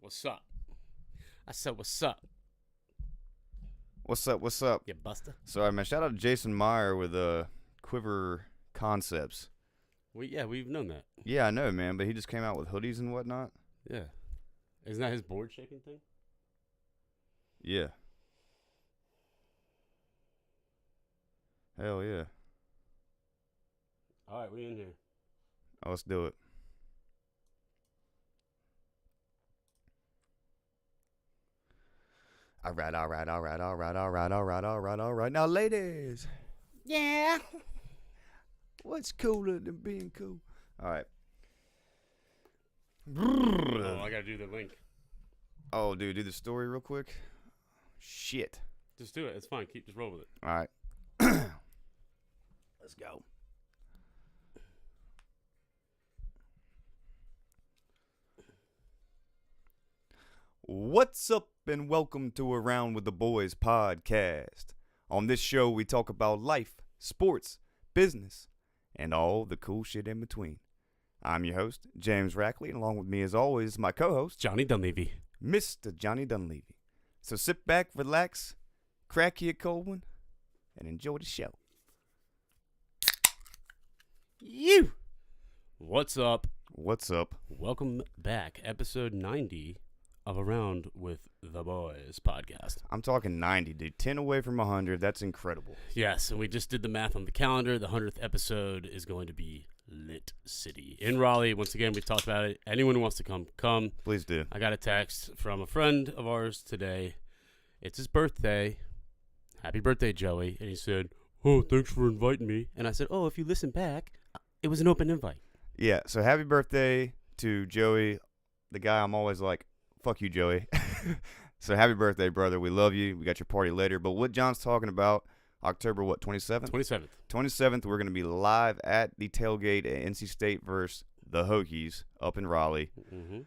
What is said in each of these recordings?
What's up? I said, what's up? What's up? What's up? You buster. Sorry, man. Shout out to Jason Meyer with Quiver Concepts. We've known that. Yeah, I know, man. But he just came out with hoodies and whatnot. Yeah. Isn't that his board shaking thing? Yeah. Hell yeah. All right, we in here. Oh, let's do it. All right. Now, ladies. Yeah. What's cooler than being cool? All right. Oh, I gotta do the link. Oh, dude, do the story real quick. Shit. Just do it. It's fine. Just roll with it. All right. Let's go. What's up, and welcome to Around with the Boys podcast. On this show, we talk about life, sports, business, and all the cool shit in between. I'm your host, James Rackley, and along with me, as always, my co-host, Johnny Dunleavy. Mr. Johnny Dunleavy. So sit back, relax, crack you a cold one, and enjoy the show. You. What's up? What's up? Welcome back. Episode 90 of Around with the Boys podcast. I'm talking 90, dude. 10 away from 100. That's incredible. Yes, and we just did the math on the calendar. The 100th episode is going to be Lit City in Raleigh. Once again, we've talked about it. Anyone who wants to come. Please do. I got a text from a friend of ours today. It's his birthday. Happy birthday, Joey. And he said, "Oh, thanks for inviting me." And I said, "Oh, if you listen back, it was an open invite." Yeah, so happy birthday to Joey, the guy I'm always like, fuck you, Joey. So happy birthday, brother. We love you. We got your party later. But what John's talking about, October, 27th? 27th. 27th, we're going to be live at the tailgate at NC State versus the Hokies up in Raleigh. Mm-hmm.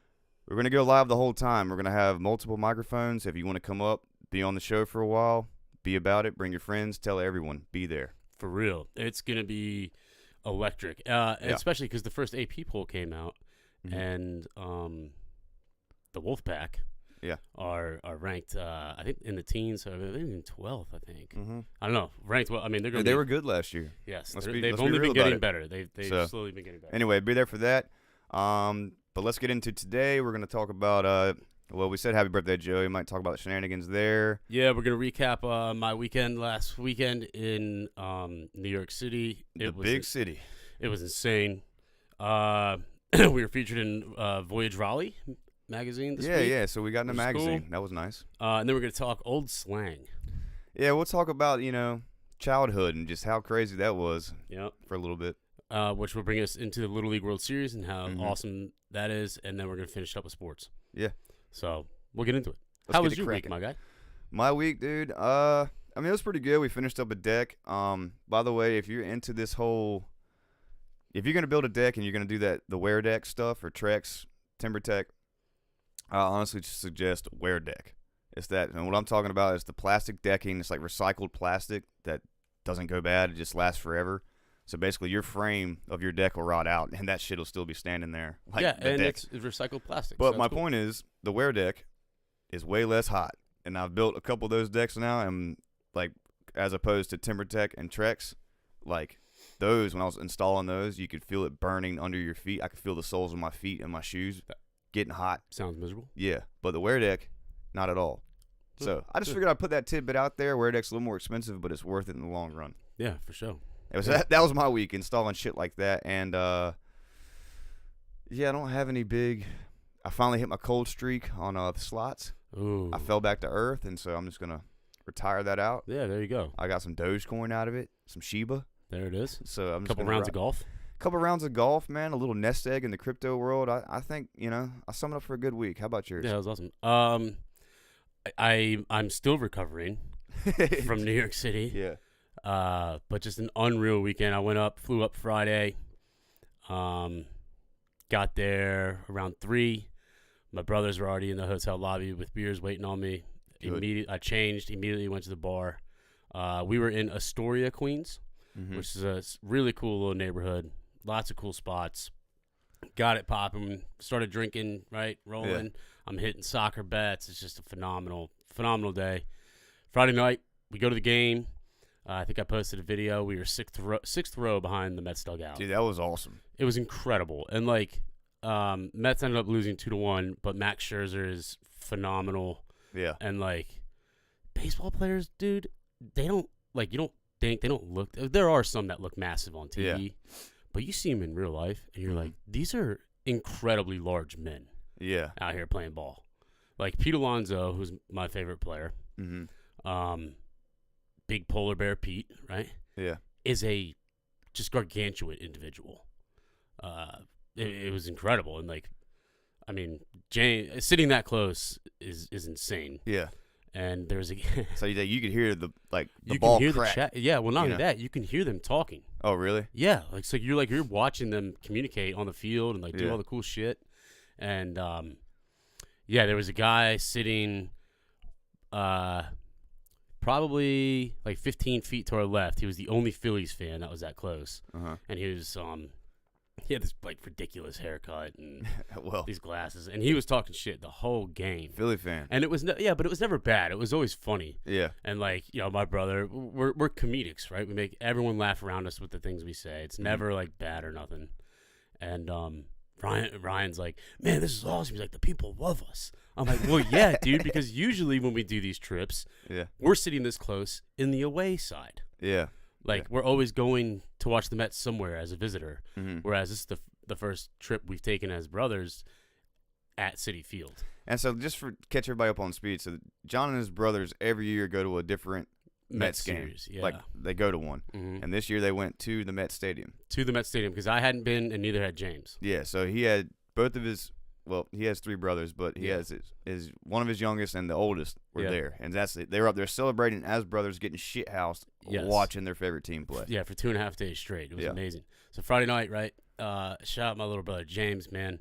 We're going to go live the whole time. We're going to have multiple microphones. If you want to come up, be on the show for a while, be about it, bring your friends, tell everyone, be there. For real. It's going to be electric, especially because the first AP poll came out, and the Wolfpack are ranked, I think, in the teens, so they're in 12th, I think. Mm-hmm. I don't know, ranked well. I mean, they were good last year. Yes, let's they've be only real been getting about better. They've slowly been getting better. Anyway, be there for that. But let's get into today. We're going to talk about, well, we said happy birthday, Joey. We might talk about the shenanigans there. Yeah, we're going to recap my weekend last weekend in New York City. The big city. It was insane. We were featured in Voyage Raleigh magazine this week. Yeah, so we got in a magazine. Cool. That was nice. And then we're going to talk old slang. Yeah, we'll talk about, childhood and just how crazy that was for a little bit. Which will bring us into the Little League World Series and how awesome that is. And then we're going to finish up with sports. Yeah. So we'll get into it. Let's how get was it your cracking. week, my guy? My week, dude, I mean, it was pretty good. We finished up a deck. By the way, if you're into this whole... If you're going to build a deck and you're going to do the wear deck stuff or Trex, Timber Tech, I honestly suggest wear deck. It's that, and what I'm talking about is the plastic decking. It's like recycled plastic that doesn't go bad. It just lasts forever. So basically, your frame of your deck will rot out, and that shit will still be standing there. Like the and deck. it's recycled plastic. But so my cool. point is, the wear deck is way less hot, and I've built a couple of those decks now, and like as opposed to Timber Tech and Trex, like. Those, when I was installing those, you could feel it burning under your feet. I could feel the soles of my feet and my shoes getting hot. Sounds miserable. Yeah, but the wear deck, not at all. So I just figured I'd put that tidbit out there. Wear deck's a little more expensive, but it's worth it in the long run. Yeah, for sure. That was my week, installing shit like that. And, I don't have any big... I finally hit my cold streak on the slots. Ooh. I fell back to earth, and so I'm just going to retire that out. Yeah, there you go. I got some Dogecoin out of it, some Shiba. There it is. So I'm just couple rounds of golf. Couple rounds of golf, man. A little nest egg in the crypto world. I think, I sum it up for a good week. How about yours? Yeah, that was awesome. I'm still recovering from New York City. Yeah. But just an unreal weekend. I flew up Friday. Got there around 3. My brothers were already in the hotel lobby with beers waiting on me. I changed, immediately went to the bar. We were in Astoria, Queens. Which is a really cool little neighborhood. Lots of cool spots. got it popping. Started drinking, right, rolling. Yeah. I'm hitting soccer bets. It's just a phenomenal day. Friday night, we go to the game. I think I posted a video. We were sixth row behind the Mets dugout. Dude, that was awesome. It was incredible. And, like, Mets ended up losing 2-1, but Max Scherzer is phenomenal. Yeah. And, like, baseball players, dude, they don't, like, you don't think, they don't look, there are some that look massive on TV, but you see them in real life, and you're like, these are incredibly large men out here playing ball. Like, Pete Alonso, who's my favorite player, big polar bear Pete, right? Yeah. Is a just gargantuan individual. It was incredible. And, like, I mean, sitting that close is insane. Yeah. And there's a so you could hear the ball crack. Yeah, well, not only that, you can hear them talking. Oh, really? Yeah, like so you're watching them communicate on the field and like do all the cool shit. And there was a guy sitting probably like 15 feet to our left. He was the only Phillies fan that was that close. And he was he had this like ridiculous haircut and these glasses, and he was talking shit the whole game. Philly fan, and it was but it was never bad. It was always funny. Yeah, and like my brother, we're comedics, right? We make everyone laugh around us with the things we say. It's never like bad or nothing. And Ryan's like, man, this is awesome. He's like, the people love us. I'm like, well, yeah, dude, because usually when we do these trips, we're sitting this close in the away side. Yeah. Like, we're always going to watch the Mets somewhere as a visitor, whereas this is the first trip we've taken as brothers at Citi Field. And so just for catch everybody up on speed, so John and his brothers every year go to a different Mets game. Series, Like, they go to one. And this year they went to the Mets Stadium. To the Mets Stadium, because I hadn't been and neither had James. Yeah, so he had both of his – well, he has 3 brothers, but he has his one of his youngest and the oldest were there. And that's it. They were up there celebrating as brothers, getting shithoused, watching their favorite team play. Yeah, for 2.5 days straight. It was amazing. So Friday night, right, shout out my little brother James, man.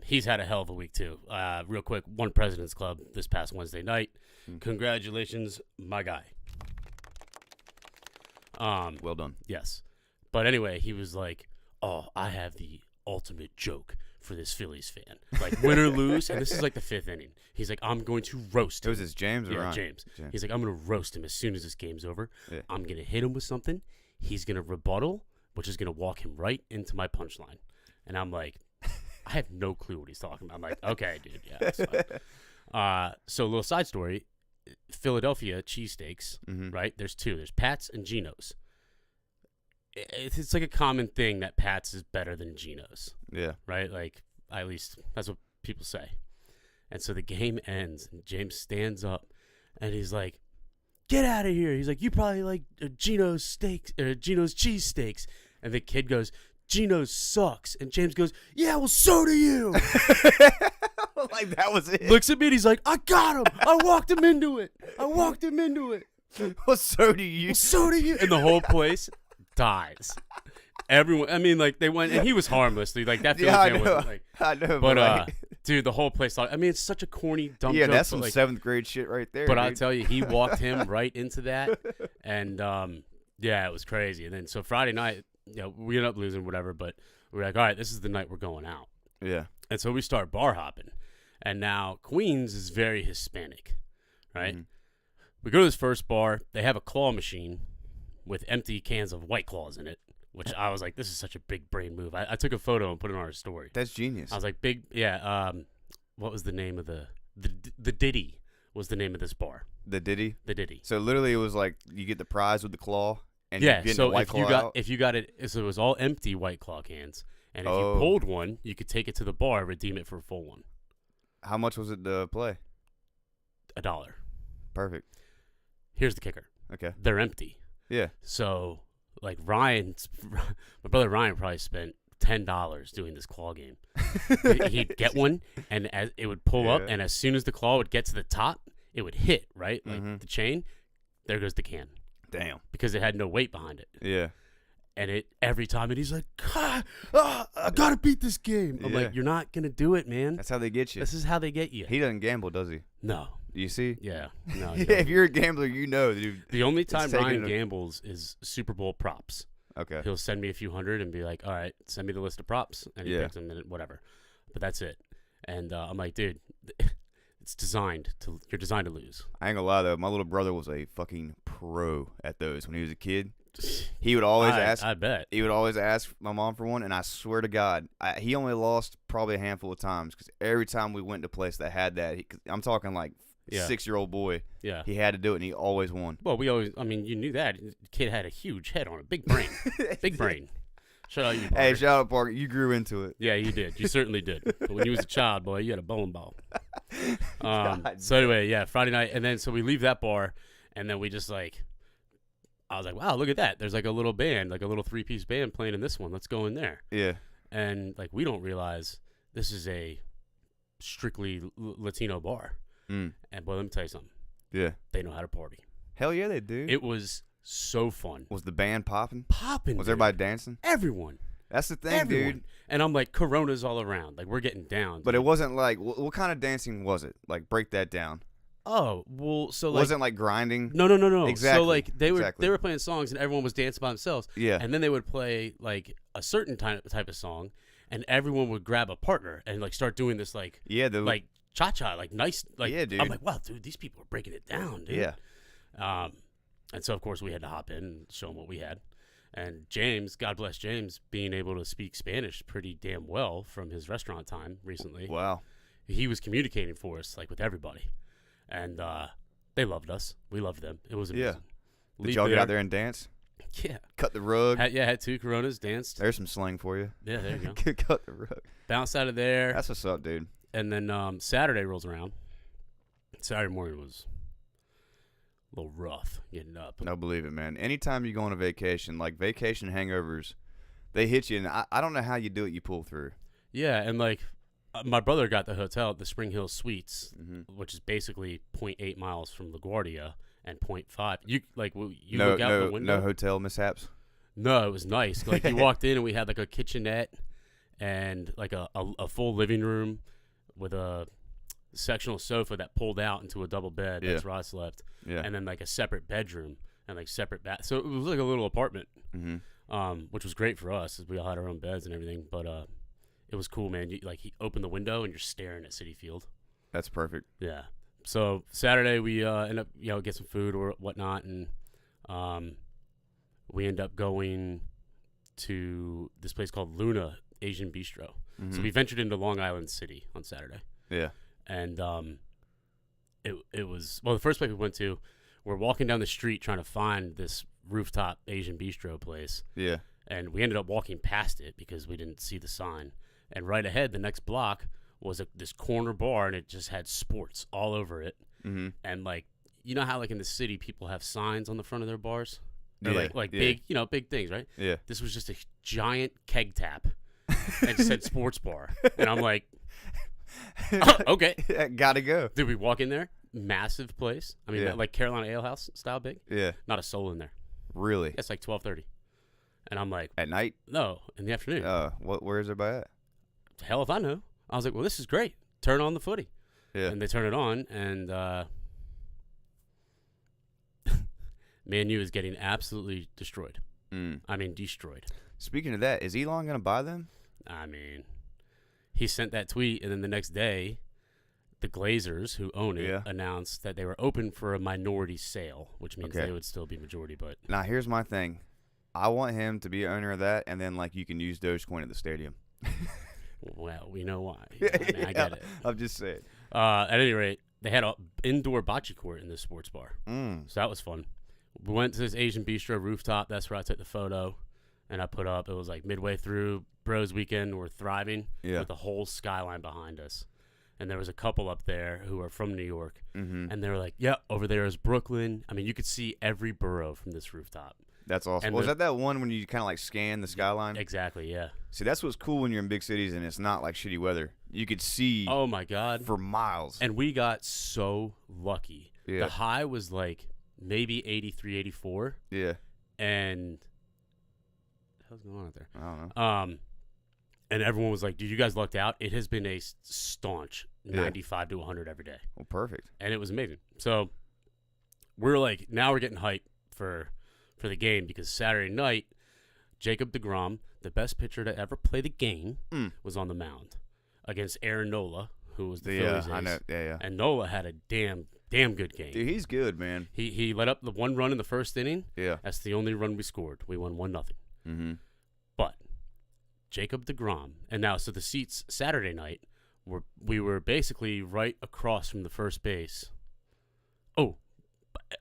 He's had a hell of a week too. Real quick, won President's Club this past Wednesday night. Congratulations, my guy. Well done. Yes. But anyway, he was like, oh, I have the ultimate joke for this Phillies fan. Like, win or lose, and this is like the 5th inning. He's like, I'm going to roast him. It was this James or Ryan? James. He's like, I'm going to roast him as soon as this game's over. Yeah. I'm going to hit him with something. He's going to rebuttal, which is going to walk him right into my punchline. And I'm like, I have no clue what he's talking about. I'm like, okay, dude, yeah, that's fine. So a little side story, Philadelphia cheesesteaks, right? There's 2. There's Pat's and Geno's. It's like a common thing that Pat's is better than Geno's. Yeah. Right? Like, at least that's what people say. And so the game ends, and James stands up, and he's like, get out of here. He's like, you probably like Geno's steaks, or Geno's cheesesteaks. And the kid goes, Geno's sucks. And James goes, yeah, well, so do you. Like, that was it. Looks at me, and he's like, I got him. I walked him into it. Well, so do you. Well, so do you. And the whole place dies. Everyone, I mean, like, they went, and he was harmless. Dude. Like, that feeling wasn't like, I know, but like, dude, the whole place, I mean, it's such a corny, dumb joke. Yeah, that's some like, 7th grade shit right there. But I'll tell you, he walked him right into that, and yeah, it was crazy. And then, so Friday night, we ended up losing, whatever, but we were like, all right, this is the night we're going out. Yeah. And so we start bar hopping, and now Queens is very Hispanic, right? We go to this first bar. They have a claw machine with empty cans of White Claws in it, which I was like, this is such a big brain move. I took a photo and put it on our story. That's genius. I was like, what was the name of the Diddy was the name of this bar. The Diddy? The Diddy. So literally it was like you get the prize with the claw and yeah, you get so the White Claw out? If you got it, so it was all empty White Claw cans. And if you pulled one, you could take it to the bar, redeem it for a full one. How much was it to play? $1. Perfect. Here's the kicker. Okay. They're empty. Yeah. So, like, my brother Ryan probably spent $10 doing this claw game. He'd get one, and as it would pull up, and as soon as the claw would get to the top, it would hit, right? Like the chain. There goes the can. Damn. Because it had no weight behind it. Yeah. And it every time, and he's like, I gotta beat this game. I'm like, you're not gonna do it, man. That's how they get you. This is how they get you. He doesn't gamble, does he? No. You see? Yeah. No. Yeah, if you're a gambler, you know, dude. The only time Ryan gambles is Super Bowl props. Okay. He'll send me a few hundred and be like, all right, send me the list of props. And he picks them and whatever. But that's it. And I'm like, dude, you're designed to lose. I ain't gonna lie, though. My little brother was a fucking pro at those when he was a kid. He would always ask. I bet. He would always ask my mom for one, and I swear to God, he only lost probably a handful of times because every time we went to a place that had that, I'm talking like 6-year-old boy. Yeah. He had to do it, and he always won. Well, you knew that. The kid had a huge head on it. Big brain. Big brain. Shout out you, Parker. Hey, shout out, Parker. You grew into it. Yeah, you did. You certainly did. But when you was a child, boy, you had a bowling ball. So anyway, Friday night. And then so we leave that bar, and then we just like, I was like, wow, look at that. There's like a little band, like a little 3-piece band playing in this one. Let's go in there. Yeah. And like we don't realize this is a strictly Latino bar. And boy, let me tell you something. Yeah. They know how to party. Hell yeah, they do. It was so fun. Was the band popping? Popping. Was everybody dancing? Everyone. That's the thing, dude. And I'm like, Coronas all around. Like, we're getting down. Dude. But it wasn't like, what kind of dancing was it? Like, break that down. Oh, well, so like. Wasn't like grinding? No. Exactly. So like, they were playing songs and everyone was dancing by themselves. Yeah. And then they would play like a certain type of song and everyone would grab a partner and like start doing this like. Yeah, like cha-cha, like nice. Like, yeah, dude. I'm like, wow, dude, these people are breaking it down, dude. Yeah. And so, of course, we had to hop in and show them what we had. And James, God bless James, being able to speak Spanish pretty damn well from his restaurant time recently. Wow. He was communicating for us, like, with everybody. And they loved us. We loved them. It was amazing. Yeah. Did y'all get out there and dance? Yeah. Cut the rug? Had 2 Coronas, danced. There's some slang for you. Yeah, there you go. Cut the rug. Bounced out of there. That's what's up, dude. And then Saturday rolls around. Saturday morning was a little rough getting up. No, believe it, man. Anytime you go on a vacation, like vacation hangovers, they hit you, and I don't know how you do it. You pull through. Yeah, and like my brother got the hotel at the Spring Hill Suites, which is basically 0.8 miles from LaGuardia and 0.5. You look out the window. No hotel mishaps. No, it was nice. Like you walked in and we had like a kitchenette and like a full living room with a sectional sofa that pulled out into a double bed. That's where I slept. Yeah. And then like a separate bedroom and like separate bath. So it was like a little apartment, which was great for us as we all had our own beds and everything. But it was cool, man. He opened the window and you're staring at Citi Field. That's perfect. Yeah. So Saturday we end up get some food or whatnot, and we end up going to this place called Luna Asian Bistro. So we ventured into Long Island City on Saturday. Yeah. And it was the first place we went to. We're walking down the street trying to find this rooftop Asian bistro place. Yeah. And we ended up walking past it because we didn't see the sign. And right ahead, the next block was this corner bar, and it just had sports all over it. And like, you know how like in the city people have signs on the front of their bars? They're big, big things, right? Yeah. This was just a giant keg tap, and it said sports bar, and I'm like, oh, okay, gotta go. Did we walk in there? Massive place. I mean, like Carolina Ale House style big. Yeah. Not a soul in there. Really? It's like 12:30, and I'm like, at night? No, in the afternoon. Where is everybody at? Hell if I know. I was like, well, this is great. Turn on the footy. Yeah. And they turn it on, and Man U is getting absolutely destroyed. I mean, destroyed. Speaking of that, is Elon going to buy them? I mean, he sent that tweet, and then the next day, the Glazers, who own it, announced that they were open for a minority sale, which means they would still be majority. But now, here's my thing. I want him to be owner of that, and then like you can use Dogecoin at the stadium. Well, we know why. I mean, I get it. I'm just saying. At any rate, they had an indoor bocce court in this sports bar. So that was fun. We went to this Asian bistro rooftop. That's where I took the photo, and I put up. It was like midway through Bros Weekend. We're thriving with the whole skyline behind us. And there was a couple up there who are from New York, and they were like, yeah, over there is Brooklyn. I mean, you could see every borough from this rooftop. That's awesome. And was that one when you kind of like scan the skyline? Exactly, yeah. See, that's what's cool when you're in big cities and it's not like shitty weather. You could see oh my God, for miles. And we got so lucky. Yeah. The high was like maybe 83, 84. Yeah. And what's going on out there? I don't know. And everyone was like, dude, you guys lucked out. It has been a staunch 95 to 100 every day. Well, perfect. And it was amazing. So we're like, now we're getting hyped for the game because Saturday night Jacob deGrom, the best pitcher to ever play the game, was on the mound against Aaron Nola, who was the Phillies ace. I know. Yeah. And Nola had a damn good game. Dude, he's good, man. He let up the one run in the first inning. Yeah. That's the only run we scored. We won 1-0. Mm-hmm. But Jacob deGrom, and now so the seats Saturday night we were basically right across from the first base. Oh,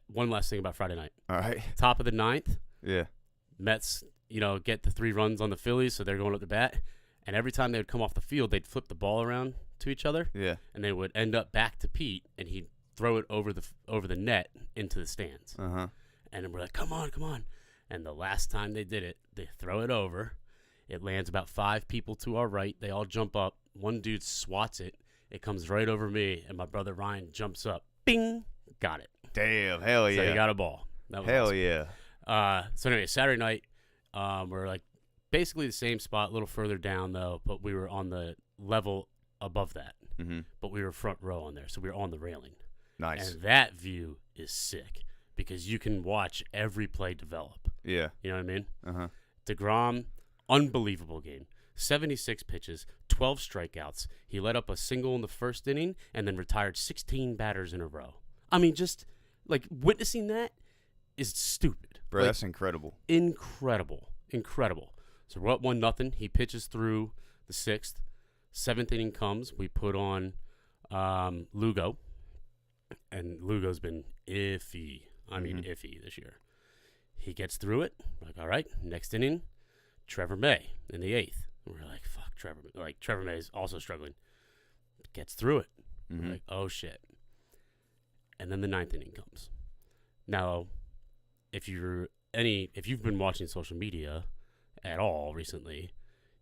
one last thing about Friday night. All right. Top of the ninth. Yeah. Mets, get the 3 runs on the Phillies, so they're going up the bat. And every time they would come off the field, they'd flip the ball around to each other. Yeah. And they would end up back to Pete, and he'd throw it over the net into the stands. Uh-huh. And then we're like, come on. And the last time they did it, they throw it over. It lands about 5 people to our right. They all jump up. One dude swats it. It comes right over me, and my brother Ryan jumps up. Bing! Got it. Damn, hell yeah. So he got a ball. That was hell awesome. Yeah. So anyway, Saturday night, we're like basically the same spot, a little further down though, but we were on the level above that. Mm-hmm. But we were front row on there, so we were on the railing. Nice. And that view is sick because you can watch every play develop. Yeah. You know what I mean? Uh-huh. deGrom, unbelievable game. 76 pitches, 12 strikeouts. He let up a single in the first inning and then retired 16 batters in a row. I mean, just like witnessing that is stupid. Bro, that's incredible. Incredible. So we're up 1-0. He pitches through the 6th. 7th inning comes. We put on Lugo. And Lugo's been iffy. I mean, iffy this year. He gets through it. We're like, all right, next inning, Trevor May in the 8th. We're like, fuck, Trevor May is also struggling. Gets through it. Mm-hmm. We're like, oh, shit. And then the 9th inning comes. Now, if you've been watching social media at all recently,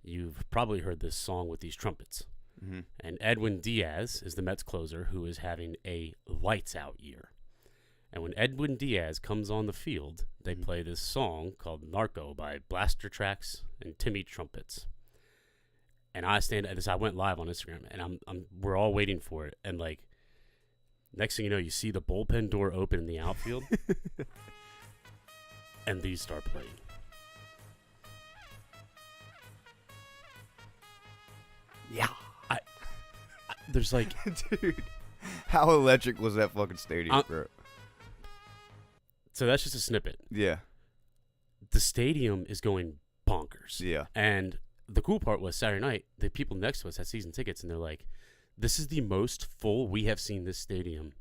you've probably heard this song with these trumpets. Mm-hmm. And Edwin Diaz is the Mets closer who is having a lights-out year. And when Edwin Diaz comes on the field, they play this song called Narco by Blaster Tracks and Timmy Trumpets. And I went live on Instagram, and we're all waiting for it. And like, next thing you know, you see the bullpen door open in the outfield, and these start playing. Yeah. There's like, dude, how electric was that fucking stadium, bro? So that's just a snippet. Yeah. The stadium is going bonkers. Yeah. And the cool part was Saturday night, the people next to us had season tickets, and they're like, this is the most full we have seen this stadium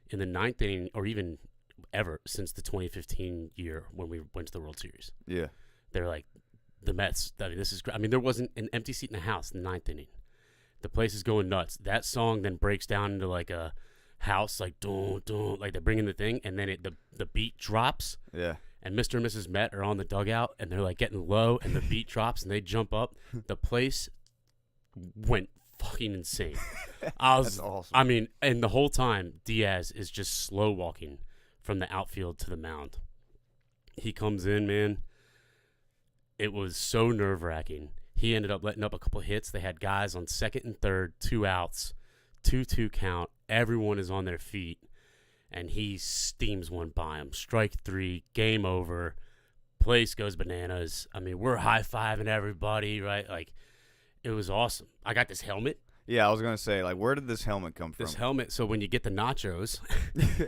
in the 9th inning or even ever since the 2015 year when we went to the World Series. Yeah. They're like, the Mets, this is great. I mean, there wasn't an empty seat in the house in the 9th inning. The place is going nuts. That song then breaks down into like a house, like dun, dun, like they're bringing the thing, and then the beat drops. Yeah. And Mr. and Mrs. Met are on the dugout, and they're like getting low, and the beat drops, and they jump up. The place went fucking insane. That's awesome. I mean, and the whole time, Diaz is just slow walking from the outfield to the mound. He comes in, man. It was so nerve-wracking. He ended up letting up a couple hits. They had guys on second and third, 2 outs, 2-2 count. Everyone is on their feet, and he steams one by him. Strike 3, game over. Place goes bananas. I mean, we're high-fiving everybody, right? Like, it was awesome. I got this helmet. Yeah, I was going to say, like, where did this helmet come from? This helmet, so when you get the nachos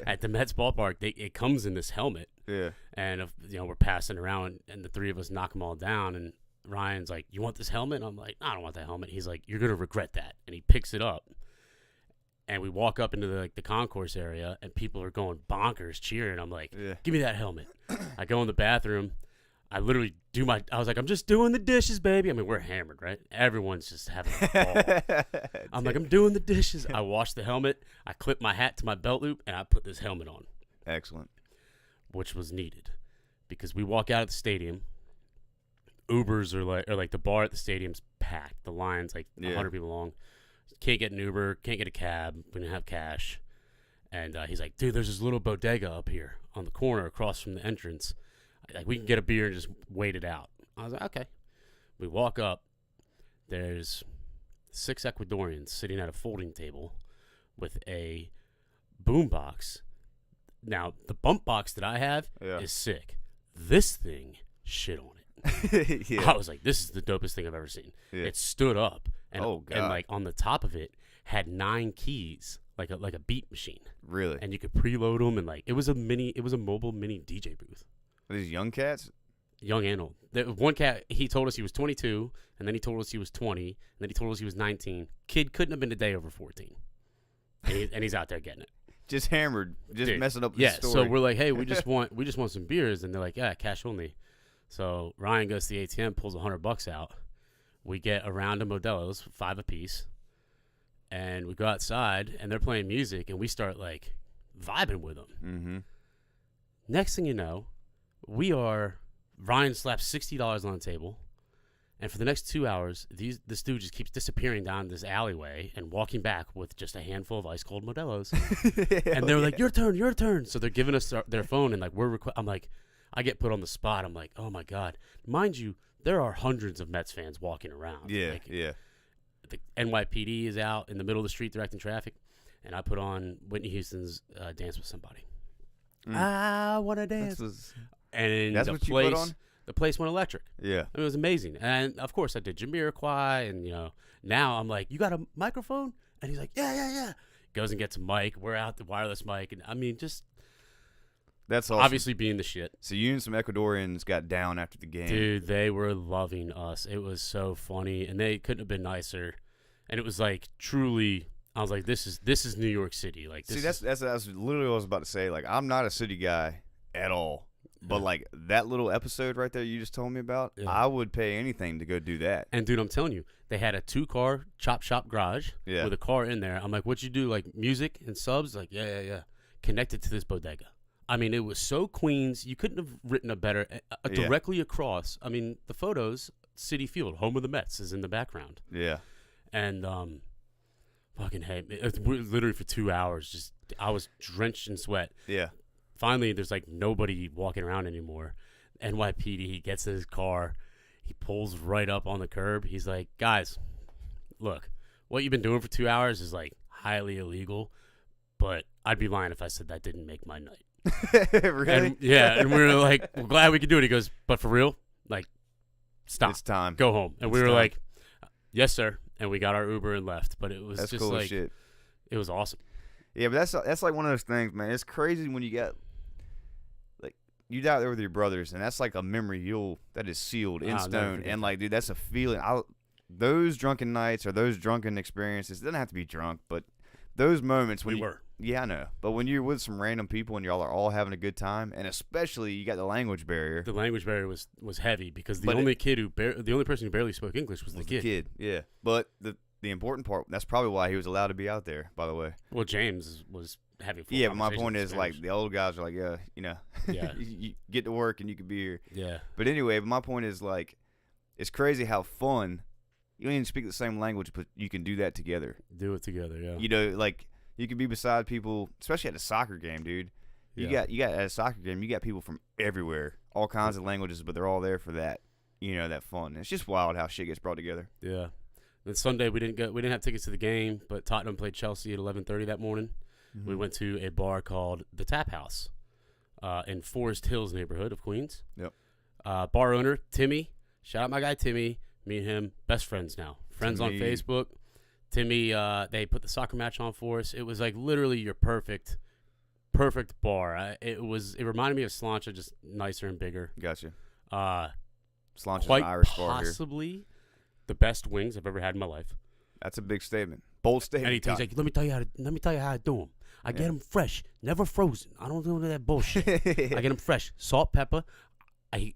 at the Mets ballpark, it comes in this helmet. Yeah. And, we're passing around, and the 3 of us knock them all down, and Ryan's like, you want this helmet? And I'm like, I don't want that helmet. He's like, you're going to regret that. And he picks it up. And we walk up into the concourse area, and people are going bonkers cheering. I'm like, give me that helmet. I go in the bathroom. I literally I was like, I'm just doing the dishes, baby. I mean, we're hammered, right? Everyone's just having a ball. I'm like, I'm doing the dishes. I wash the helmet. I clip my hat to my belt loop, and I put this helmet on. Excellent. Which was needed because we walk out of the stadium. Ubers are like the bar at the stadium's packed. The line's like 100 people long. Can't get an Uber, can't get a cab. We didn't have cash. And he's like, dude, there's this little bodega up here on the corner across from the entrance. Like, we can get a beer and just wait it out. I was like, okay. We walk up. There's 6 Ecuadorians sitting at a folding table with a boom box. Now, the bump box that I have is sick. This thing, shit on it. I was like, this is the dopest thing I've ever seen. Yeah. It stood up, and like on the top of it had 9 keys, like a beat machine. Really? And you could preload them, and like it was a mobile mini DJ booth. Are these young cats? Young and old. One cat, he told us he was 22, and then he told us he was 20, and then he told us he was 19. Kid couldn't have been a day over 14, and he's out there getting it. Just hammered, just messing up the story. So we're like, hey, we just want some beers, and they're like, yeah, cash only. So Ryan goes to the ATM, pulls $100 out. We get a round of Modelo's, 5 apiece, and we go outside, and they're playing music, and we start like vibing with them. Mm-hmm. Next thing you know, Ryan slaps $60 on the table, and for the next 2 hours, this dude just keeps disappearing down this alleyway and walking back with just a handful of ice cold Modelo's. And they're like, "Your turn." So they're giving us their phone, and like I'm like, I get put on the spot. I'm like, oh my god, mind you, there are hundreds of Mets fans walking around. Yeah, like, yeah. The NYPD is out in the middle of the street directing traffic, and I put on Whitney Houston's "Dance with Somebody." I wanna dance. And that's what you put on? The place went electric. Yeah. I mean, it was amazing. And, of course, I did Jamiroquai. And, now I'm like, you got a microphone? And he's like, yeah. Goes and gets a mic. We're out the wireless mic. And, I mean, just that's awesome. Obviously being the shit. So you and some Ecuadorians got down after the game. Dude, they were loving us. It was so funny. And they couldn't have been nicer. And it was, like, truly, I was like, this is New York City. Like, that's literally what I was about to say. Like, I'm not a city guy at all. But, like, that little episode right there you just told me about, I would pay anything to go do that. And, dude, I'm telling you, they had a 2-car chop shop garage with a car in there. I'm like, what'd you do, like, music and subs? Like, yeah. Connected to this bodega. I mean, it was so Queens. You couldn't have written a better directly across. I mean, the photos, Citi Field, home of the Mets, is in the background. Yeah. And fucking hey, literally for 2 hours, I was drenched in sweat. Yeah. Finally, there's like nobody walking around anymore. NYPD, he gets in his car. He pulls right up on the curb. He's like, guys, look, what you've been doing for 2 hours is like highly illegal, but I'd be lying if I said that didn't make my night. Really? And, yeah, and we were like, we're glad we could do it. He goes, but for real, like, stop. It's time. Go home. And we were like, yes, sir. And we got our Uber and left. But it was that's just cool like, shit. It was awesome. Yeah, but that's like one of those things, man. It's crazy when you get, like, you out there with your brothers, and that's like a memory that is sealed in stone. And, like, dude, that's a feeling. Those drunken nights or those drunken experiences, it doesn't have to be drunk, but those moments when we were. Yeah, I know. But when you're with some random people and y'all are all having a good time, and especially you got the language barrier. The language barrier was heavy because the only person who barely spoke English was the kid. Yeah. But the important part, that's probably why he was allowed to be out there, by the way. Well, James was having full but my point is, like, the old guys are like, yeah, you get to work and you can be here. Yeah. But anyway, my point is, like, it's crazy how fun. You don't even speak the same language, but you can do that together. Do it together, yeah. You know, like, you can be beside people, especially at a soccer game, dude. You got at a soccer game, you got people from everywhere, all kinds of languages, but they're all there for that, that fun. It's just wild how shit gets brought together. Yeah. Then Sunday we didn't have tickets to the game, but Tottenham played Chelsea at 11:30 that morning. Mm-hmm. We went to a bar called the Tap House in Forest Hills neighborhood of Queens. Yep. Bar owner Timmy, shout out my guy Timmy. Me and him best friends now. Friends on Facebook. Timmy, they put the soccer match on for us. It was like literally your perfect bar. It reminded me of Slancha, just nicer and bigger. Gotcha. Slancha's an Irish bar here. Possibly the best wings I've ever had in my life. That's a big statement. Bold statement. And he's like, let me tell you how I do them. I get them fresh, never frozen. I don't do that bullshit. I get them fresh, salt, pepper.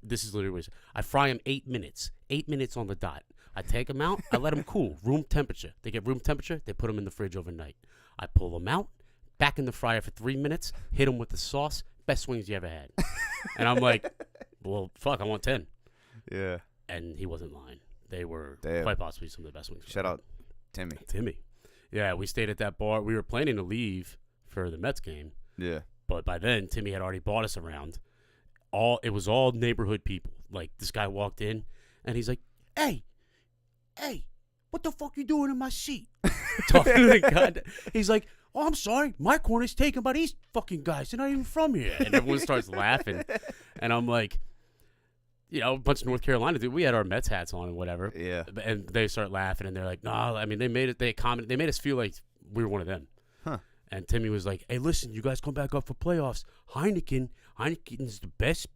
This is literally what it is. I fry them 8 minutes. 8 minutes on the dot. I take them out. I let them cool. Room temperature. They get room temperature. They put them in the fridge overnight. I pull them out. Back in the fryer for 3 minutes. Hit them with the sauce. Best wings you ever had. And I'm like, well, fuck, I want 10. Yeah. And he wasn't lying. They were quite possibly some of the best wings. Shout out Timmy. Yeah, we stayed at that bar. We were planning to leave for the Mets game. Yeah. But by then, Timmy had already bought us around. It was all neighborhood people. Like, this guy walked in, and he's like, hey, what the fuck you doing in my seat? Talking to the guy. He's like, oh, I'm sorry. My corner's taken by these fucking guys. They're not even from here. And everyone starts laughing. And I'm like, a bunch of North Carolina dude. We had our Mets hats on and whatever. Yeah. And they start laughing and they're like, "No, I mean they made it. They made us feel like we were one of them." Huh. And Timmy was like, "Hey, listen, you guys come back up for playoffs. Heineken's the best.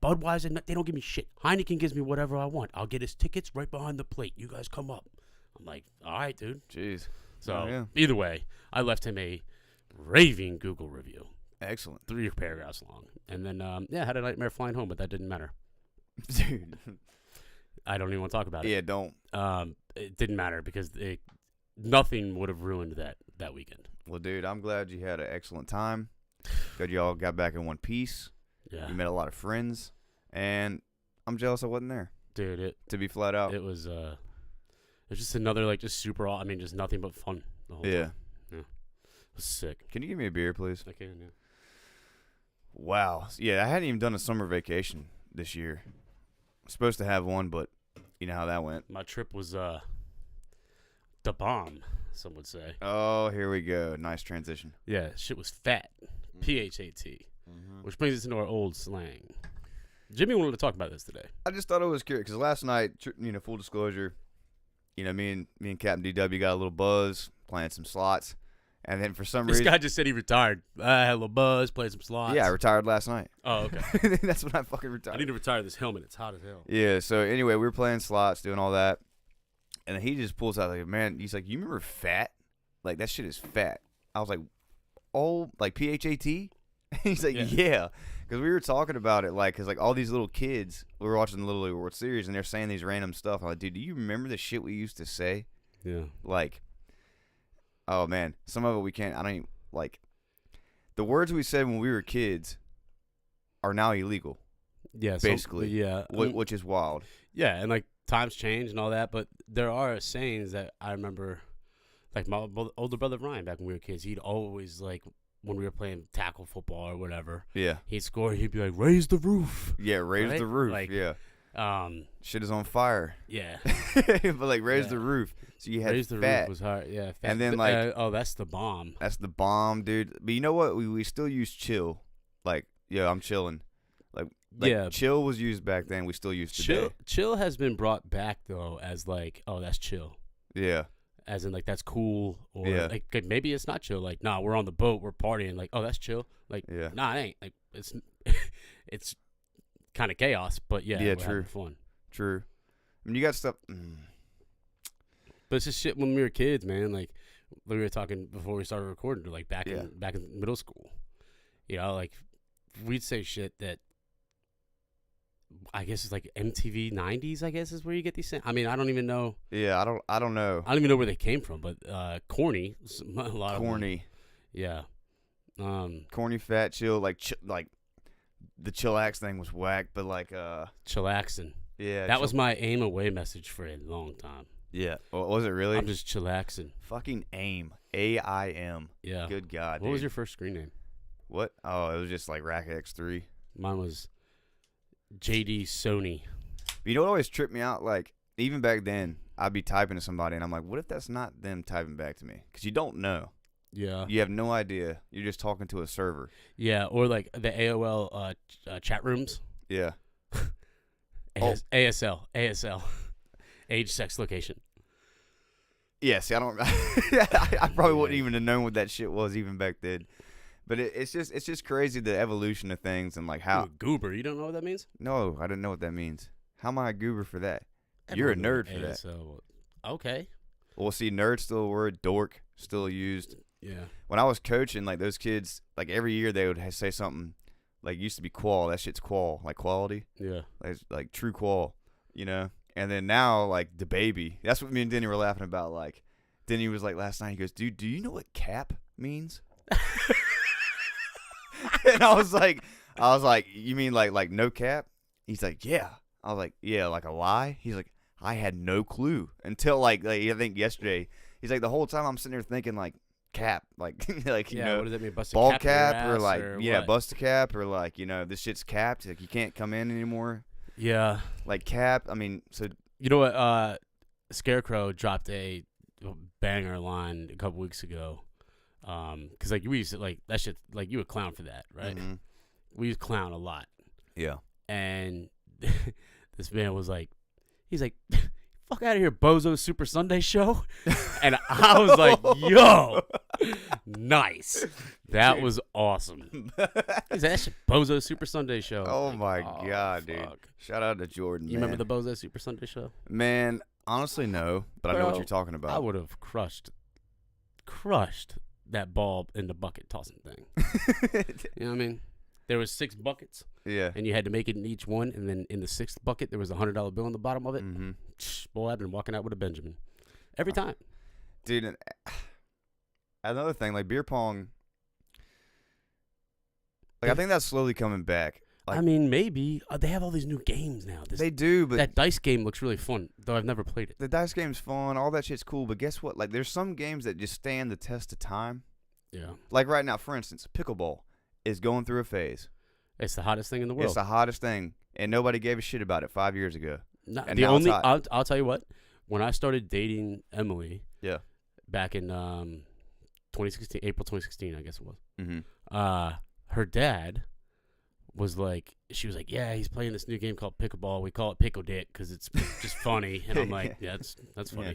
Budweiser, they don't give me shit. Heineken gives me whatever I want. I'll get his tickets right behind the plate. You guys come up." I'm like, "All right, dude." Jeez. So either way, I left him a raving Google review. Excellent. 3 paragraphs long. And then, had a nightmare flying home, but that didn't matter. Dude. I don't even want to talk about it. Yeah, don't. It didn't matter because nothing would have ruined that weekend. Well, dude, I'm glad you had an excellent time. Glad you all got back in one piece. Yeah. You met a lot of friends. And I'm jealous I wasn't there. Dude, to be flat out. It was just another, just super, just nothing but fun the whole time. Yeah. It was sick. Can you give me a beer, please? I can, yeah. Wow. Yeah, I hadn't even done a summer vacation this year. Supposed to have one, but you know how that went. My trip was the bomb, some would say. Oh, here we go. Nice transition. Yeah, shit was fat. P-H-A-T. Mm-hmm. Which brings us into our old slang. Jimmy wanted to talk about this today. I just thought it was curious because last night, full disclosure, me and Captain DW got a little buzz playing some slots. And then for some reason... This guy just said he retired. I had a little buzz, played some slots. Yeah, I retired last night. Oh, okay. That's when I fucking retired. I need to retire this helmet. It's hot as hell. Yeah, so anyway, we were playing slots, doing all that. And then he just pulls out, like, man, he's like, you remember fat? Like, that shit is fat. I was like, oh, like P-H-A-T? He's like, yeah. Because we were talking about it, like, because, like, all these little kids, we were watching the Little League World Series, and they're saying these random stuff. I'm like, dude, do you remember the shit we used to say? Yeah. Like... Oh, man. Some of it we can't. I don't even, like, the words we said when we were kids are now illegal. Yeah. Basically. Yeah. Which is wild. Yeah. And, like, times change and all that. But there are sayings that I remember, like, my older brother Ryan, back when we were kids, he'd always, like, when we were playing tackle football or whatever. Yeah. He'd score. He'd be like, raise the roof. Yeah. Raise the roof. Like, yeah. Shit is on fire. Yeah. But, like, raise the roof. So you had raise the fat. roof was hard. Yeah. Fat. And then, like, that's the bomb. That's the bomb, dude. But you know what? We still use chill. Like, yeah, I'm chilling. Like yeah. Chill was used back then. We still use today. Chill has been brought back though as like, oh, that's chill. Yeah. As in like that's cool, or like maybe it's not chill. Like, nah, we're on the boat, we're partying. Like, oh, that's chill. Like, nah, it ain't. Like, it's kind of chaos, but yeah, we're having fun. True. I mean, you got stuff. But it's just shit when we were kids, man. Like we were talking before we started recording, like back in middle school. Like we'd say shit that I guess it's like MTV 90s. I guess is where you get these. I mean, I don't even know. Yeah, I don't know. I don't even know where they came from, but corny. A lot corny. Yeah. Corny, fat, chill. Like the chillax thing was whack, but like chillaxing. Yeah, that was my aim away message for a long time. Yeah. Well, was it really? I'm just chillaxing. Fucking AIM. AIM. Yeah. Good God, What was your first screen name? What? Oh, it was just like Rack X3. Mine was JD Sony. You know what always tripped me out? Like, even back then, I'd be typing to somebody, and I'm like, what if that's not them typing back to me? Because you don't know. Yeah. You have no idea. You're just talking to a server. Yeah, or like the AOL chat rooms. Yeah. ASL. Age, sex, location. Yeah, see, I don't. I probably wouldn't even have known what that shit was even back then. But it's just crazy the evolution of things and like how. You're a goober, you don't know what that means? No, I didn't know what that means. How am I a goober for that? You're a nerd for that. Okay. Well, see, nerd's still a word. Dork still used. Yeah. When I was coaching, like those kids, like every year they would say something. Like used to be qual. That shit's qual, like quality. Yeah. Like true qual, And then now, like, the baby. That's what me and Denny were laughing about. Like, Denny was like last night, he goes, dude, do you know what cap means? And I was like, you mean like no cap? He's like, yeah. I was like, yeah, like a lie? He's like, I had no clue until like I think yesterday. He's like, the whole time I'm sitting there thinking like cap, like like what does that mean? Bust a ball cap or like or bust a cap or like this shit's capped, like you can't come in anymore. Yeah. Like cap. I mean, so you know what? Scarecrow dropped a banger line a couple weeks ago. Cause like we used to like that shit. Like you would clown for that, right? Mm-hmm. We used to clown a lot. Yeah. And this man was like, he's like, fuck out of here, Bozo Super Sunday Show. And I was like, yo, nice. That was awesome. He's that Bozo Super Sunday Show. Oh my God, dude. Shout out to Jordan. You remember the Bozo Super Sunday Show? Man, honestly, no, but I know what you're talking about. I would have crushed that ball in the bucket tossing thing. You know what I mean? There was 6 buckets. Yeah. And you had to make it in each one. And then in the 6th bucket, there was a $100 bill on the bottom of it. Mm-hmm. Boy, I've been walking out with a Benjamin. Every time. Dude, another thing, like beer pong, like I think that's slowly coming back. Like, I mean, maybe. They have all these new games now. They do, but that dice game looks really fun, though I've never played it. The dice game's fun. All that shit's cool. But guess what? Like, there's some games that just stand the test of time. Yeah. Like right now, for instance, pickleball is going through a phase. It's the hottest thing in the world. It's the hottest thing, and nobody gave a shit about it 5 years ago. No, and the now only it's hot. I'll tell you what. When I started dating Emily, back in 2016, April 2016, I guess it was. Mm-hmm. Her dad was like, she was like, yeah, he's playing this new game called pickleball. We call it Pickle Dick because it's just funny. And I'm like, yeah, that's funny. Yeah.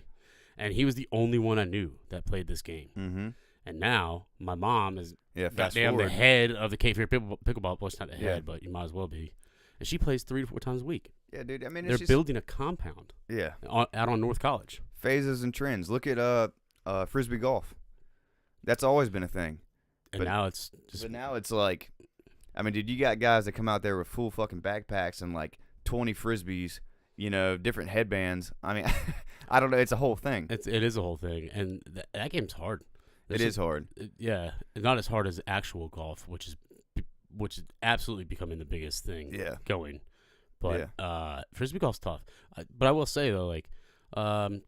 And he was the only one I knew that played this game. Mm-hmm. And now my mom is fast goddamn forward. the head of the Cape Fear pickleball. Well, it's not the head, but you might as well be. And she plays 3 to 4 times a week. Yeah, dude. I mean, they're building a compound. Yeah. Out on North College. Phases and trends. Look at frisbee golf. That's always been a thing. And now it's just. But now it's like, I mean, dude, you got guys that come out there with full fucking backpacks and like 20 frisbees, you know, different headbands. I mean, I don't know. It's a whole thing. It is a whole thing, and that game's hard. It is hard. Yeah, not as hard as actual golf, which is absolutely becoming the biggest thing going. But frisbee golf's tough. But I will say though, like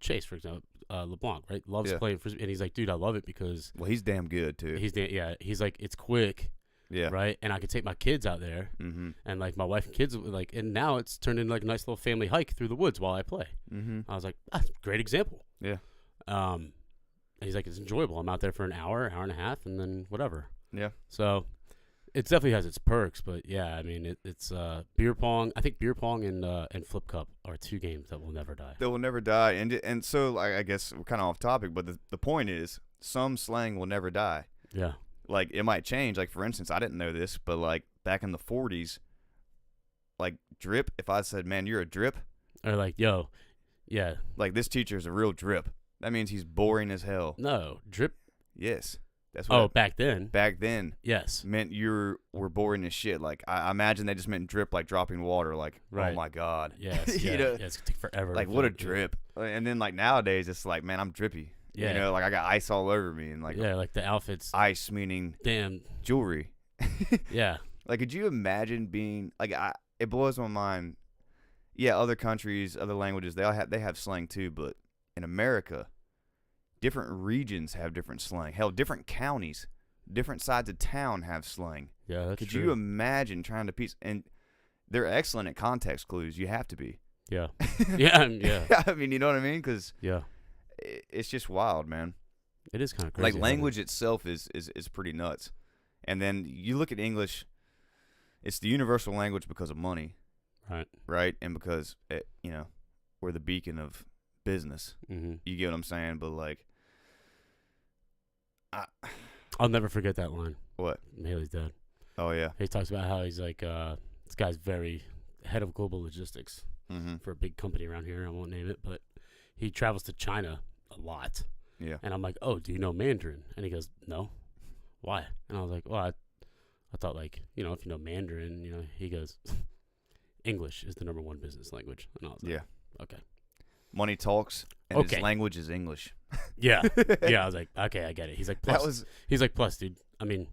Chase, for example, LeBlanc, right, loves playing frisbee, and he's like, dude, I love it because he's damn good too. He's like, it's quick. Yeah. Right. And I could take my kids out there, and like my wife and kids, like, and now it's turned into like a nice little family hike through the woods while I play. Mm-hmm. I was like, great example. Yeah. And he's like, it's enjoyable. I'm out there for an hour and a half, and then whatever. Yeah. So it definitely has its perks, but yeah, I mean, it's beer pong. I think beer pong and flip cup are 2 games that will never die. They will never die, and so I guess we're kind of off topic, but the point is, some slang will never die. Yeah. Like, it might change. Like, for instance, I didn't know this, but, like, back in the 40s, like, drip, if I said, man, you're a drip. Or, like, yo, yeah. Like, this teacher's a real drip. That means he's boring as hell. No, drip? Yes. That's what back then? Back then. Yes. Meant you were boring as shit. Like, I imagine they just meant drip, like dropping water. Like, right. Oh, my God. Yes. You yeah. know? Yeah, it's going to take forever. Like, what a drip. And then, like, nowadays, it's like, man, I'm drippy. Yeah. You know, like I got ice all over me, and like like the outfits. Ice meaning damn jewelry. Yeah. Like, could you imagine being like? It blows my mind. Yeah, other countries, other languages, they have slang too, but in America, different regions have different slang. Hell, different counties, different sides of town have slang. Yeah, that's Could true. you imagine trying to piece? And they're excellent at context clues. You have to be. Yeah. Yeah. I mean, you know what I mean? Because it's just wild, man. It is kind of crazy. Like, language itself is pretty nuts. And then you look at English, it's the universal language because of money. Right? And because, we're the beacon of business. Mm-hmm. You get what I'm saying? But, like, I'll never forget that line. What? Haley's dad. Oh, yeah. He talks about how he's like, this guy's very head of global logistics for a big company around here. I won't name it, but he travels to China a lot. Yeah. And I'm like, oh, do you know Mandarin? And he goes, no. Why? And I was like, well, I thought, like, if you know Mandarin, he goes, English is the +1 business language. And I was like, okay. Money talks, and his language is English. Yeah. Yeah, I was like, okay, I get it. He's like, plus, dude, I mean,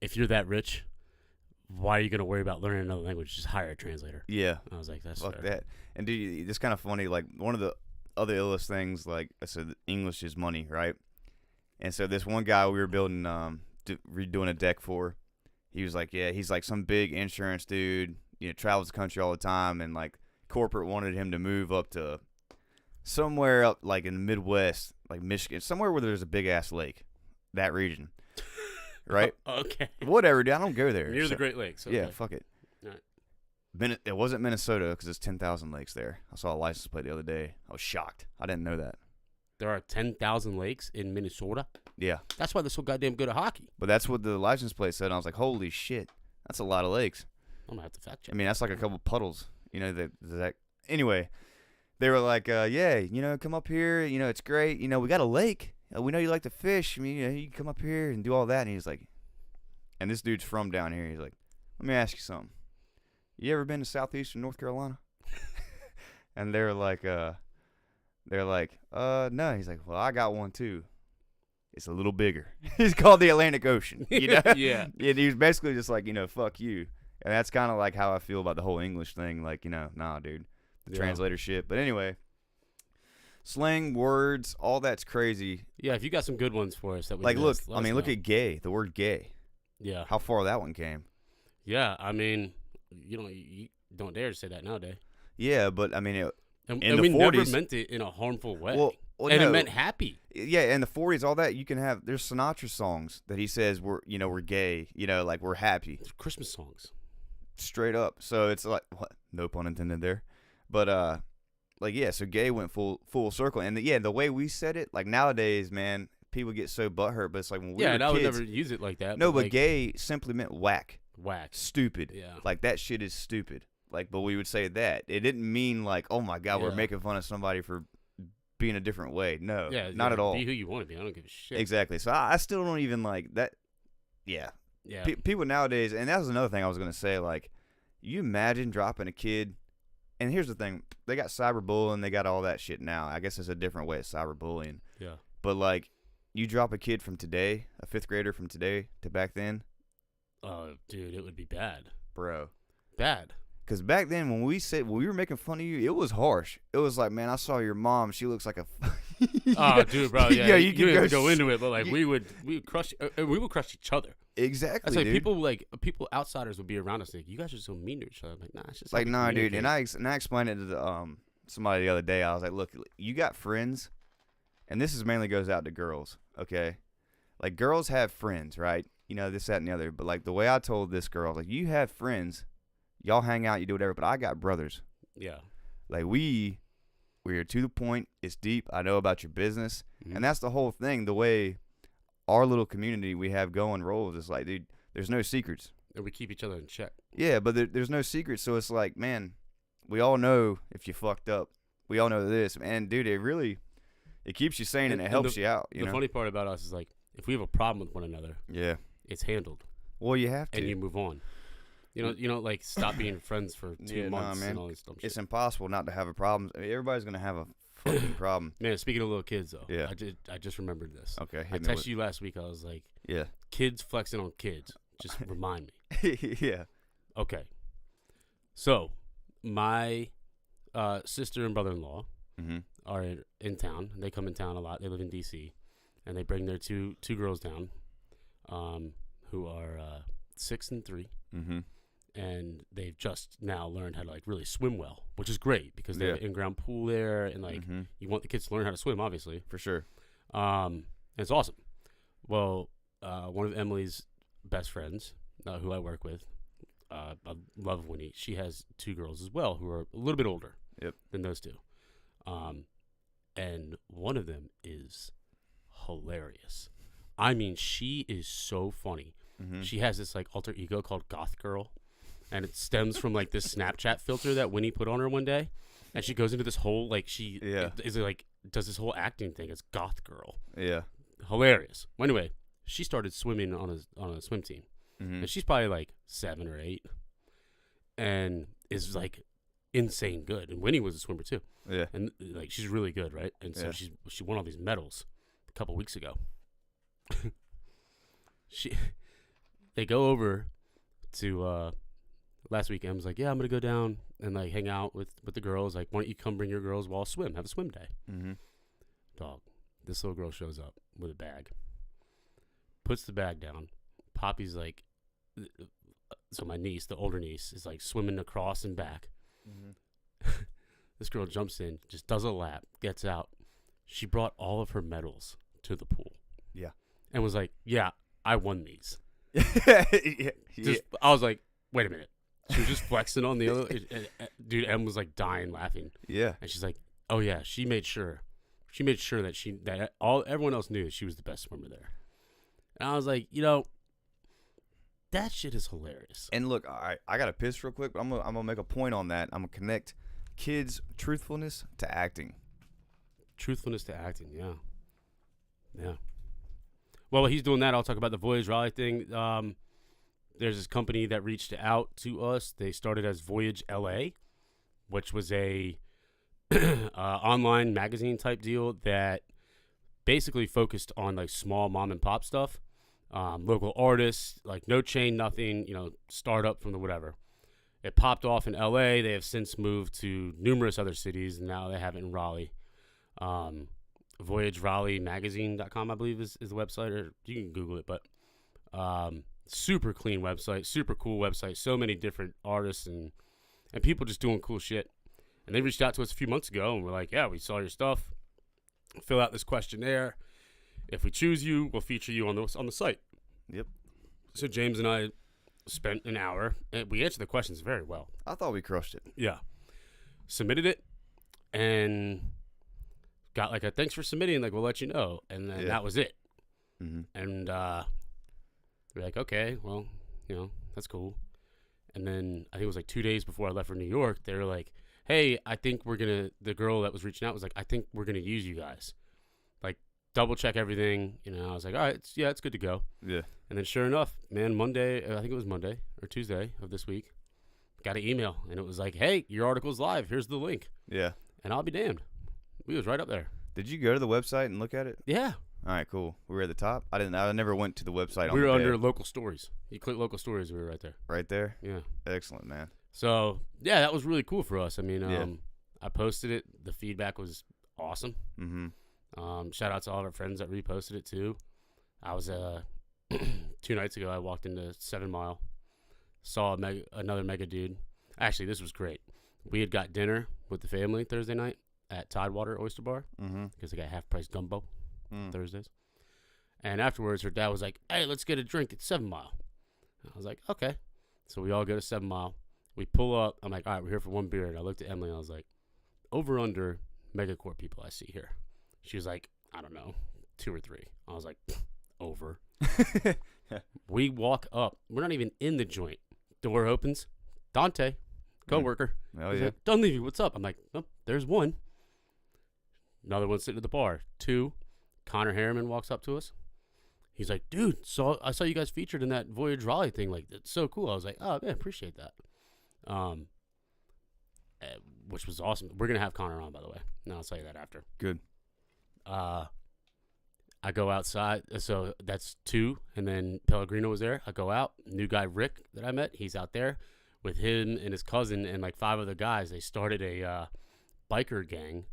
if you're that rich, why are you going to worry about learning another language? Just hire a translator. Yeah. And I was like, that's Fuck fair. that. And, dude, it's kind of funny. Like, one of the other illest things, like I said, English is money, right? And so this one guy we were building, redoing a deck for, he was like, he's like some big insurance dude, travels the country all the time, and like corporate wanted him to move up to somewhere up like in the Midwest, like Michigan, somewhere where there's a big ass lake, that region, right? Okay. Whatever, dude. I don't go there. Near the Great Lakes. Okay. Yeah, fuck it. All right. It wasn't Minnesota because there's 10,000 lakes there. I saw a license plate the other day. I was shocked. I didn't know that. There are 10,000 lakes in Minnesota? Yeah. That's why they're so goddamn good at hockey. But that's what the license plate said. And I was like, holy shit. That's a lot of lakes. I'm going to have to fact check. I mean, that's like a couple puddles. You know, anyway, they were like, yeah, you know, come up here. You know, it's great. You know, we got a lake. We know you like to fish. I mean, you know, you can come up here and do all that. And he's like, and this dude's from down here. He's like, let me ask you something. You ever been to southeastern North Carolina? And they're like, no. He's like, well, I got one too. It's a little bigger. He's called the Atlantic Ocean. You know? Yeah. He was basically just like, you know, fuck you. And that's kind of like how I feel about the whole English thing. Like, you know, nah, dude. The translator shit. But anyway, slang, words, all that's crazy. Yeah, if you got some good ones for us. That we like, missed, look at gay. The word gay. Yeah. How far that one came. Yeah, I mean, you don't dare to say that nowadays. Yeah, but I mean, in the we 40s, never meant it in a harmful way. Well, and no, it meant happy. Yeah, in the 40s, all that you can have. There's Sinatra songs that he says we're gay. You know, like we're happy. There's Christmas songs. Straight up. So it's like what? No pun intended there. But like yeah, so gay went full circle, and the way we said it, like nowadays, man, people get so butthurt. But it's like when we were kids, I would never use it like that. No, but gay simply meant whack. Whack. Stupid. Yeah. Like that shit is stupid. Like, but we would say that. It didn't mean like, oh my God, we're making fun of somebody for being a different way. No, not at all. Be who you want to be. I don't give a shit. Exactly. So I still don't even like that. Yeah. Yeah. People nowadays, and that was another thing I was going to say, like, you imagine dropping a kid, and here's the thing, they got cyberbullying, they got all that shit now. I guess it's a different way of cyberbullying. Yeah. But like, you drop a kid from today, a 5th grader from today to back then. Oh, dude, it would be bad. Bro. Bad. Because back then, when we were making fun of you, it was harsh. It was like, man, I saw your mom. She looks like a. Oh, dude, bro, yeah. You can go into it, but like we would crush each other. Exactly. That's like people outsiders would be around us like, you guys are so mean to each other. I'm like, nah, it's just like nah, dude. And I explained it to somebody the other day. I was like, look, you got friends, and this is mainly goes out to girls. Okay, like girls have friends, right? You know, this, that, and the other. But like the way I told this girl, I was like, you have friends. Y'all hang out, you do whatever, but I got brothers. Yeah. Like, we're to the point. It's deep. I know about your business. Mm-hmm. And that's the whole thing. The way our little community we have going rolls, it's like, dude, there's no secrets. And we keep each other in check. Yeah, but there's no secrets. So it's like, man, we all know if you fucked up. We all know this. And, dude, it keeps you sane and it helps you out. The funny part about us is, like, if we have a problem with one another, it's handled. Well, you have to. And you move on. You know, like stop being friends for 2 months and all this dumb shit. It's impossible not to have a problem. I mean, everybody's gonna have a fucking problem. Man, speaking of little kids though, I just remembered this. Okay, I texted you last week. I was like, kids flexing on kids. Just remind me. Yeah. Okay. So, my sister and brother-in-law are in town. They come in town a lot. They live in D.C. and they bring their two girls down, who are 6 and 3. Mm-hmm. And they've just now learned how to like really swim well, which is great because they have an in-ground pool there, and like you want the kids to learn how to swim, obviously, for sure. And it's awesome. Well, one of Emily's best friends, who I work with, I love Winnie. She has 2 girls as well who are a little bit older than those 2, and one of them is hilarious. I mean, she is so funny. Mm-hmm. She has this like alter ego called Goth Girl. And it stems from like this Snapchat filter that Winnie put on her one day, and she goes into this whole like is like does this whole acting thing as Goth Girl. Yeah, hilarious. Well, anyway, she started swimming on a swim team, and she's probably like 7 or 8, and is like insane good. And Winnie was a swimmer too. Yeah, and like she's really good, right? And so she won all these medals a couple weeks ago. They go over to. Last week, Em was like, yeah, I'm going to go down and, like, hang out with the girls. Like, why don't you come bring your girls while I swim? Have a swim day. Mm-hmm. Dog, this little girl shows up with a bag. Puts the bag down. Poppy's like, so my niece, the older niece, is, like, swimming across and back. Mm-hmm. This girl jumps in, just does a lap, gets out. She brought all of her medals to the pool. Yeah. And was like, yeah, I won these. I was like, wait a minute. She was just flexing on the other. Dude, Em was like dying laughing. Yeah. And she's like, "Oh yeah, she made sure that everyone else knew she was the best swimmer there." And I was like, that shit is hilarious. And look, I got to piss real quick, but I'm gonna make a point on that. I'm gonna connect kids' truthfulness to acting. Truthfulness to acting, yeah. Yeah. Well, while he's doing that, I'll talk about the Voyage Raleigh thing. There's this company that reached out to us. They started as Voyage LA, which was a online magazine type deal that basically focused on like small mom and pop stuff, local artists, like no chain, nothing, startup from the whatever. It popped off in LA. They have since moved to numerous other cities, and now they have it in Raleigh. VoyageRaleighMagazine.com, I believe, is the website, or you can Google it, but super clean website, super cool website. So many different artists and people just doing cool shit. And they reached out to us a few months ago, and we're like, yeah, we saw your stuff. Fill out this questionnaire. If we choose you, we'll feature you on the site. Yep. So James and I spent an hour, and we answered the questions very well. I thought we crushed it. Yeah. Submitted it, and got like a thanks for submitting, like we'll let you know. And then that was it. Mm-hmm. And we're like, okay, well, that's cool. And then I think it was like 2 days before I left for New York, they were like, hey, I think the girl that was reaching out was like, I think we're going to use you guys. Like, double check everything. I was like, all right, it's good to go. Yeah. And then sure enough, man, Monday, I think it was Monday or Tuesday of this week, got an email. And it was like, hey, your article's live. Here's the link. Yeah. And I'll be damned. We was right up there. Did you go to the website and look at it? Yeah. All right, cool. We were at the top? I never went to the website. We were under local stories. You click local stories, we were right there. Right there? Yeah. Excellent, man. So, yeah, that was really cool for us. I mean, I posted it. The feedback was awesome. Mm-hmm. Shout out to all of our friends that reposted it, too. I was, 2 nights ago, I walked into 7 Mile, saw another mega dude. Actually, this was great. We had got dinner with the family Thursday night at Tidewater Oyster Bar because they got half-price gumbo Thursdays. And afterwards, her dad was like, hey, let's get a drink at 7 Mile. I was like, okay. So we all go to 7 Mile. We pull up. I'm like, all right, we're here for one beer. And I looked at Emily, and I was like, over under megacorp people I see here. She was like, I don't know, 2 or 3. I was like, over. We walk up. We're not even in the joint. Door opens. Dante, coworker. Oh, He's yeah. like, don't leave you. What's up? I'm like, oh, there's one. Another one sitting at the bar. 2, Connor Harriman walks up to us. He's like, dude, I saw you guys featured in that Voyage Raleigh thing. Like, it's so cool. I was like, oh, man, appreciate that. Which was awesome. We're going to have Connor on, by the way. No, I'll tell you that after. Good. I go outside. So that's 2. And then Pellegrino was there. I go out. New guy, Rick, that I met, he's out there with him and his cousin and like 5 other guys. They started a biker gang.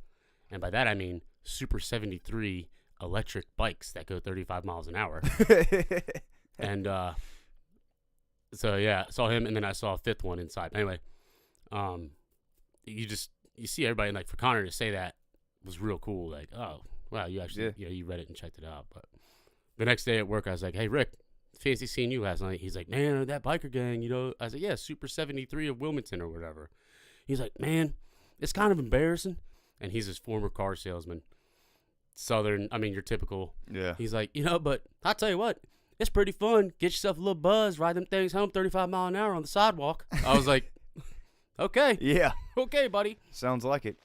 And by that, I mean Super 73 electric bikes that go 35 miles an hour. And so, yeah, I saw him. And then I saw a 5th one inside. Anyway, you see everybody. And like for Connor to say that was real cool. Like, oh, wow, you actually, you read it and checked it out. But the next day at work, I was like, hey, Rick, fancy seeing you last night. He's like, man, that biker gang, I was like, yeah, Super 73 of Wilmington or whatever. He's like, man, it's kind of embarrassing. And he's his former car salesman. Southern, I mean, your typical. Yeah. He's like, but I'll tell you what, it's pretty fun. Get yourself a little buzz, ride them things home 35 mile an hour on the sidewalk. I was like, okay. Yeah. Okay, buddy. Sounds like it.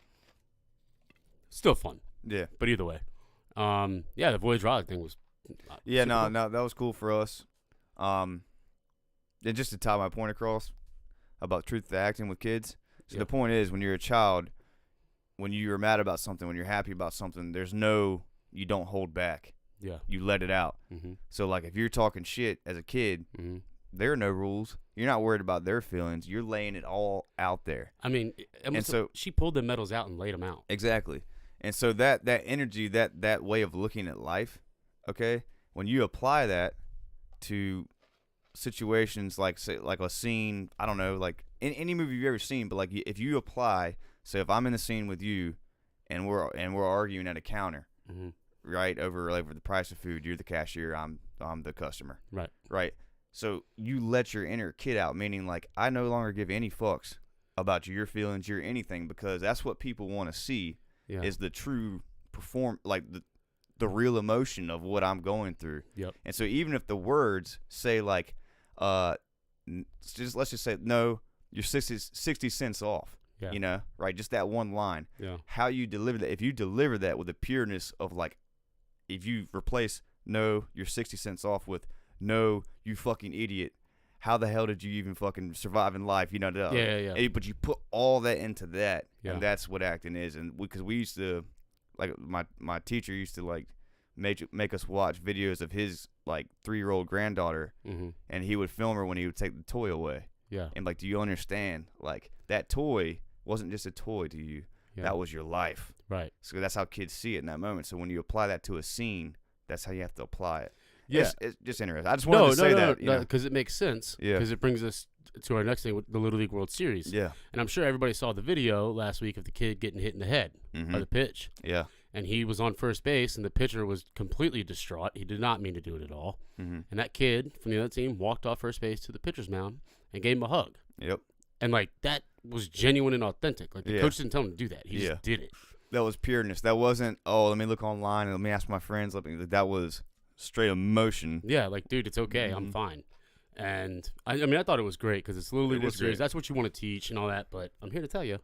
Still fun. Yeah. But either way. The Voyage Raleigh thing was no, that was cool for us. And just to tie my point across about truth to acting with kids. So the point is, when you're a child, when you're mad about something, when you're happy about something, you don't hold back. Yeah. You let it out. Mm-hmm. So, like, if you're talking shit as a kid, there are no rules. You're not worried about their feelings. You're laying it all out there. I mean, so she pulled the medals out and laid them out. Exactly. And so that energy, that way of looking at life, okay, when you apply that to situations like, say, like a scene, I don't know, like in any movie you've ever seen, but like if you apply, so if I'm in a scene with you and we're arguing at a counter, right, over the price of food, you're the cashier, I'm the customer. Right. Right. So you let your inner kid out, meaning like I no longer give any fucks about your feelings, your anything, because that's what people want to see is the true the real emotion of what I'm going through. Yep. And so even if the words say like, let's just say, no, you're 60 cents off, you know, right? Just that one line. Yeah. How you deliver that, if you deliver that with the pureness of like, if you replace no, you're 60 cents off with no, you fucking idiot. How the hell did you even fucking survive in life? You know, but you put all that into that, and that's what acting is. And because we used to, like, my teacher used to like make us watch videos of his like 3-year-old granddaughter, and he would film her when he would take the toy away. Yeah. And like, do you understand? Like, that toy wasn't just a toy to you. Yeah. That was your life. Right. So that's how kids see it in that moment. So when you apply that to a scene, that's how you have to apply it. Yeah. It's just interesting. I just wanted to say that. No, because it makes sense. Yeah. Because it brings us to our next thing with the Little League World Series. Yeah. And I'm sure everybody saw the video last week of the kid getting hit in the head by the pitch. Yeah. And he was on first base, and the pitcher was completely distraught. He did not mean to do it at all. And that kid from the other team walked off first base to the pitcher's mound and gave him a hug. Yep. And, like, that was genuine and authentic. Like, the coach didn't tell him to do that. He just did it. That was pureness. That wasn't, oh, let me look online and let me ask my friends. That was straight emotion. Yeah, like, dude, it's okay. I'm fine. And, I mean, I thought it was great because it's Little League World Series. That's what you want to teach and all that. But I'm here to tell you,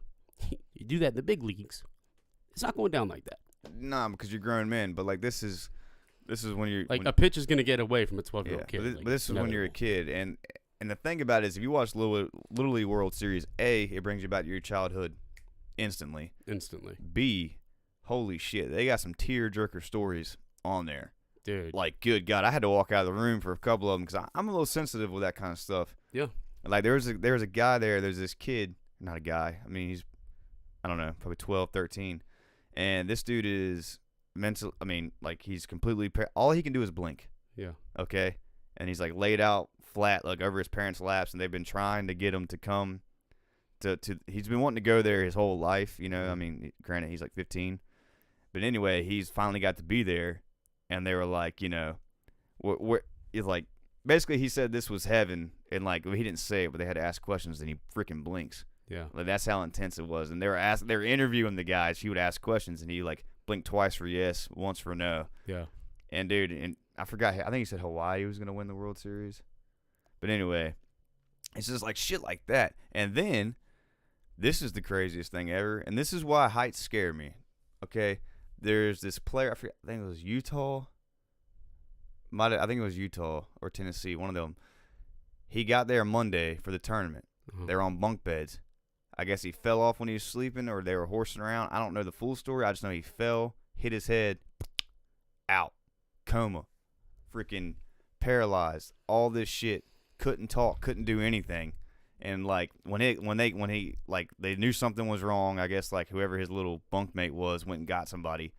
you do that in the big leagues, it's not going down like that. Nah, because you're grown men. But, like, this is when you're... Like, a pitch is going to get away from a 12-year-old kid. But this is when you're a kid. And the thing about it is, if you watch Little League World Series, A, it brings you back to your childhood instantly. B, holy shit, they got some tear-jerker stories on there. Dude. Like, good God, I had to walk out of the room for a couple of them because I'm a little sensitive with that kind of stuff. Yeah. Like, there was a guy there. There's this kid. Not a guy. I mean, he's, I don't know, probably 12, 13. And this dude is mental. I mean, like, he's completely, all he can do is blink. Yeah. Okay? And he's, like, laid out flat, like, over his parents' laps, and they've been trying to get him to come to he's been wanting to go there his whole life, you know? I mean, granted, he's, like, 15. But anyway, he's finally got to be there, and they were like, you know, it's like, basically he said this was heaven, and, like, well, he didn't say it, but they had to ask questions, and he freaking blinks. Yeah. Like, that's how intense it was. And they were interviewing the guys. He would ask questions, and he, like, blinked twice for yes, once for no. Yeah. And, dude, and I forgot, I think he said Hawaii was going to win the World Series. But anyway, it's just like shit like that. And then, this is the craziest thing ever, and this is why heights scare me, okay? There's this player, I forget, I think it was Utah. I think it was Utah or Tennessee, one of them. He got there Monday for the tournament. They were on bunk beds. I guess he fell off when he was sleeping, or they were horsing around. I don't know the full story. I just know he fell, hit his head, out, coma, freaking paralyzed, all this shit. Couldn't talk, couldn't do anything. And like when he like they knew something was wrong, I guess like whoever his little bunkmate was went and got somebody.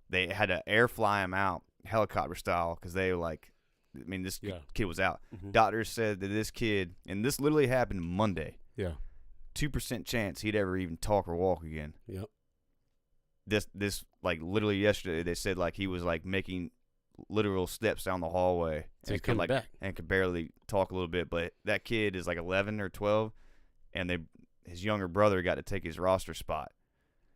They had to air fly him out helicopter style because they were like, I mean, this kid was out. Doctors said that this kid, and this literally happened Monday. Yeah. 2% chance he'd ever even talk or walk again. Yep. This like literally yesterday they said like he was like making literal steps down the hallway and could like back. And could barely talk a little bit, but that kid is like 11 or 12 and his younger brother got to take his roster spot.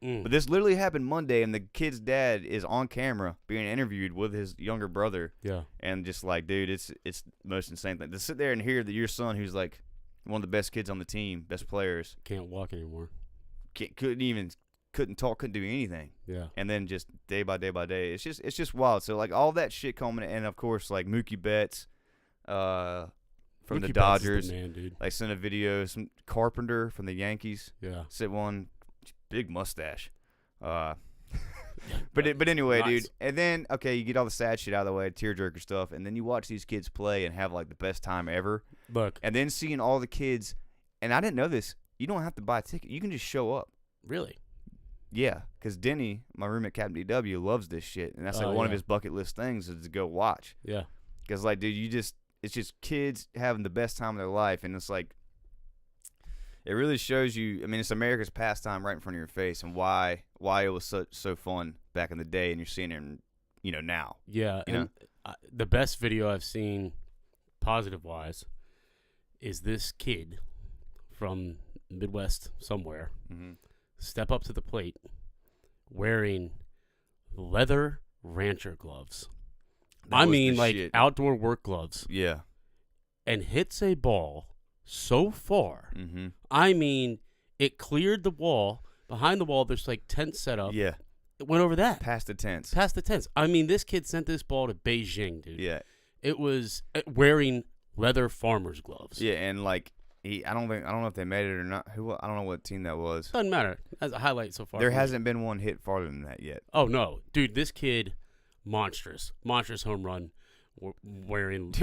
But this literally happened Monday, and the kid's dad is on camera being interviewed with his younger brother. Yeah. And just like, dude, it's the most insane thing to sit there and hear that your son, who's like one of the best kids on the team, best players, can't walk anymore, couldn't talk, couldn't do anything. Yeah. And then just day by day by day, it's just wild. So like all that shit coming, and of course like Mookie Betts, from Mookie the Betts Dodgers, is the man, dude. like sent a video. Some Carpenter from the Yankees, sent one, big mustache. But anyway, nice. dude. And then okay, you get all the sad shit out of the way, tearjerker stuff, and then you watch these kids play and have like the best time ever. Look, and then seeing all the kids, and I didn't know this. You don't have to buy a ticket. You can just show up. Really? Yeah, because Denny, my roommate Captain DW, loves this shit, and that's like one of his bucket list things is to go watch. Yeah. Because like, dude, it's just kids having the best time of their life, and it's like, it really shows you. I mean, it's America's pastime right in front of your face, and why it was so fun back in the day, and you're seeing it, now. Yeah, and the best video I've seen, positive-wise, is this kid from Midwest somewhere step up to the plate wearing leather rancher gloves. I mean, like shit. Outdoor work gloves. Yeah. And hits a ball so far. I mean, it cleared the wall. Behind the wall, there's like tents set up. Yeah. It went over that. Past the tents. I mean, this kid sent this ball to Beijing, dude. Yeah. It was wearing leather farmer's gloves. Yeah, and like I don't know if they made it or not. I don't know what team that was. Doesn't matter. As a highlight so far. There hasn't been one hit farther than that yet. Oh no, dude! This kid, monstrous home run, wearing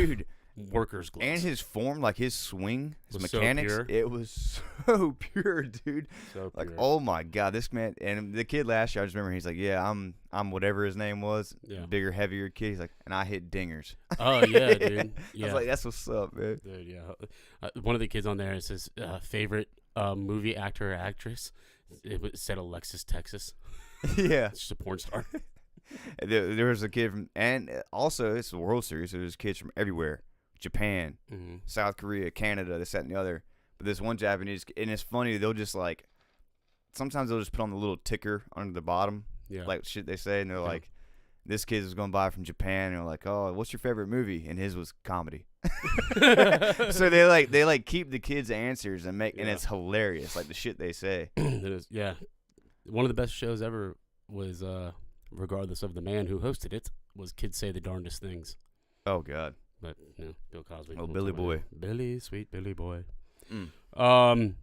workers gloves. And his form, like his swing, his was mechanics, so it was so pure, dude. So like, pure. oh my god, this man. And the kid last year, I just remember he's like, yeah, I'm whatever his name was, bigger, heavier kid. He's like, and I hit dingers. Oh yeah, dude. Yeah. I was like, that's what's up, man. Dude, yeah. One of the kids on there is his favorite movie actor or actress. It said Alexis Texas. Yeah, it's just a porn star. There was a kid from, and also it's the World Series, so there's kids from everywhere. Japan, South Korea, Canada, this, that, and the other. But this one Japanese, and it's funny, they'll just like, sometimes they'll just put on the little ticker under the bottom, like shit they say, and they're like, this kid is going by from Japan, and they're like, oh, what's your favorite movie? And his was comedy. So they keep the kids' answers and and it's hilarious, like the shit they say. It is, yeah. One of the best shows ever was, regardless of the man who hosted it, was Kids Say the Darndest Things. Oh God. But Bill Cosby. Oh, Billy Boy. Billy, sweet Billy Boy. All right,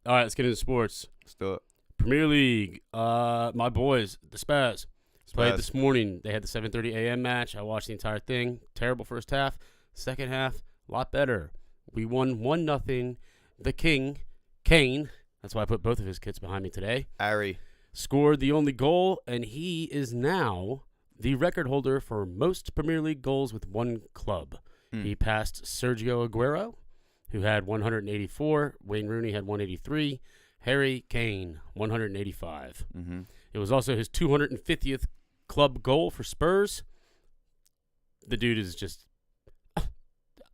let's get into sports. Let's do it. Premier League. My boys, the Spurs, played this morning. They had the 7:30 a.m. match. I watched the entire thing. Terrible first half. Second half, a lot better. We won 1-0. The King, Kane, that's why I put both of his kids behind me today, Ari, scored the only goal, and he is now the record holder for most Premier League goals with one club. He passed Sergio Aguero, who had 184. Wayne Rooney had 183. Harry Kane, 185. It was also his 250th club goal for Spurs. The dude is just,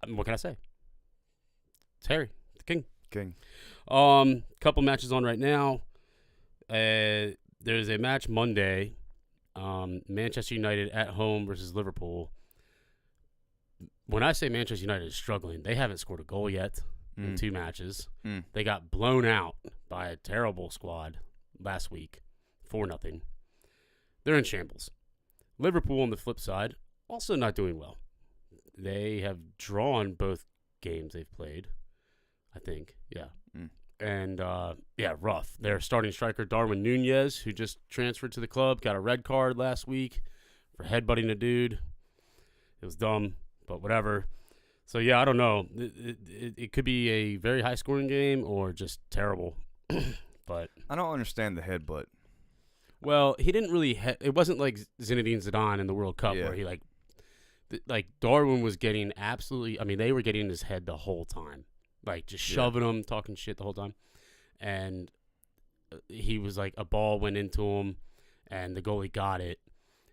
what can I say? It's Harry, the King. Couple matches on right now. There's a match Monday. Manchester United at home versus Liverpool. When I say Manchester United is struggling, they haven't scored a goal yet in 2 matches. They got blown out by a terrible squad last week, 4-0. They're in shambles. Liverpool on the flip side, also not doing well. They have drawn both games they've played, I think. Yeah. And, rough. Their starting striker, Darwin Nunez, who just transferred to the club, got a red card last week for headbutting a dude. It was dumb, but whatever. So, yeah, I don't know. It could be a very high-scoring game or just terrible. But I don't understand the headbutt. Well, he didn't really it wasn't like Zinedine Zidane in the World Cup where he, like Darwin was getting absolutely – I mean, they were getting in his head the whole time. Like, just shoving him, talking shit the whole time. And he was like, a ball went into him, and the goalie got it.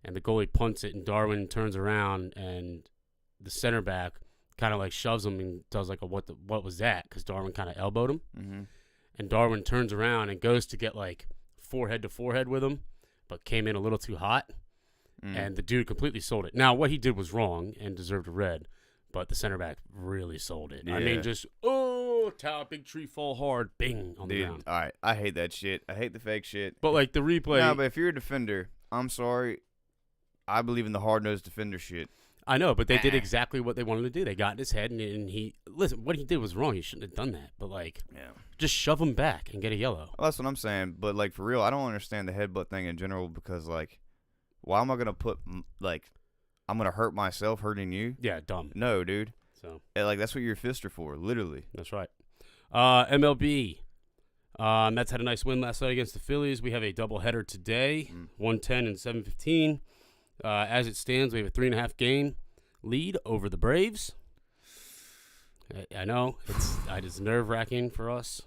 And the goalie punts it, and Darwin turns around, and the center back kind of like shoves him and does like a what was that? Because Darwin kind of elbowed him. And Darwin turns around and goes to get like forehead to forehead with him, but came in a little too hot. And the dude completely sold it. Now, what he did was wrong and deserved a red. But the center back really sold it. Yeah. I mean, just, tower, big tree, fall hard, bing, on the ground. All right. I hate that shit. I hate the fake shit. But, like, the replay. No, but if you're a defender, I'm sorry. I believe in the hard-nosed defender shit. I know, but they did exactly what they wanted to do. They got in his head, and he, listen, what he did was wrong. He shouldn't have done that. But, like, just shove him back and get a yellow. Well, that's what I'm saying. But, like, for real, I don't understand the headbutt thing in general because, like, why am I going to put, like, I'm going to hurt myself hurting you? Yeah, dumb. No, dude. So, like, that's what your fists are for, literally. That's right. MLB. Mets had a nice win last night against the Phillies. We have a doubleheader today, 1:10 and 7:15. As it stands, we have a 3.5 game lead over the Braves. I know it's nerve-wracking for us.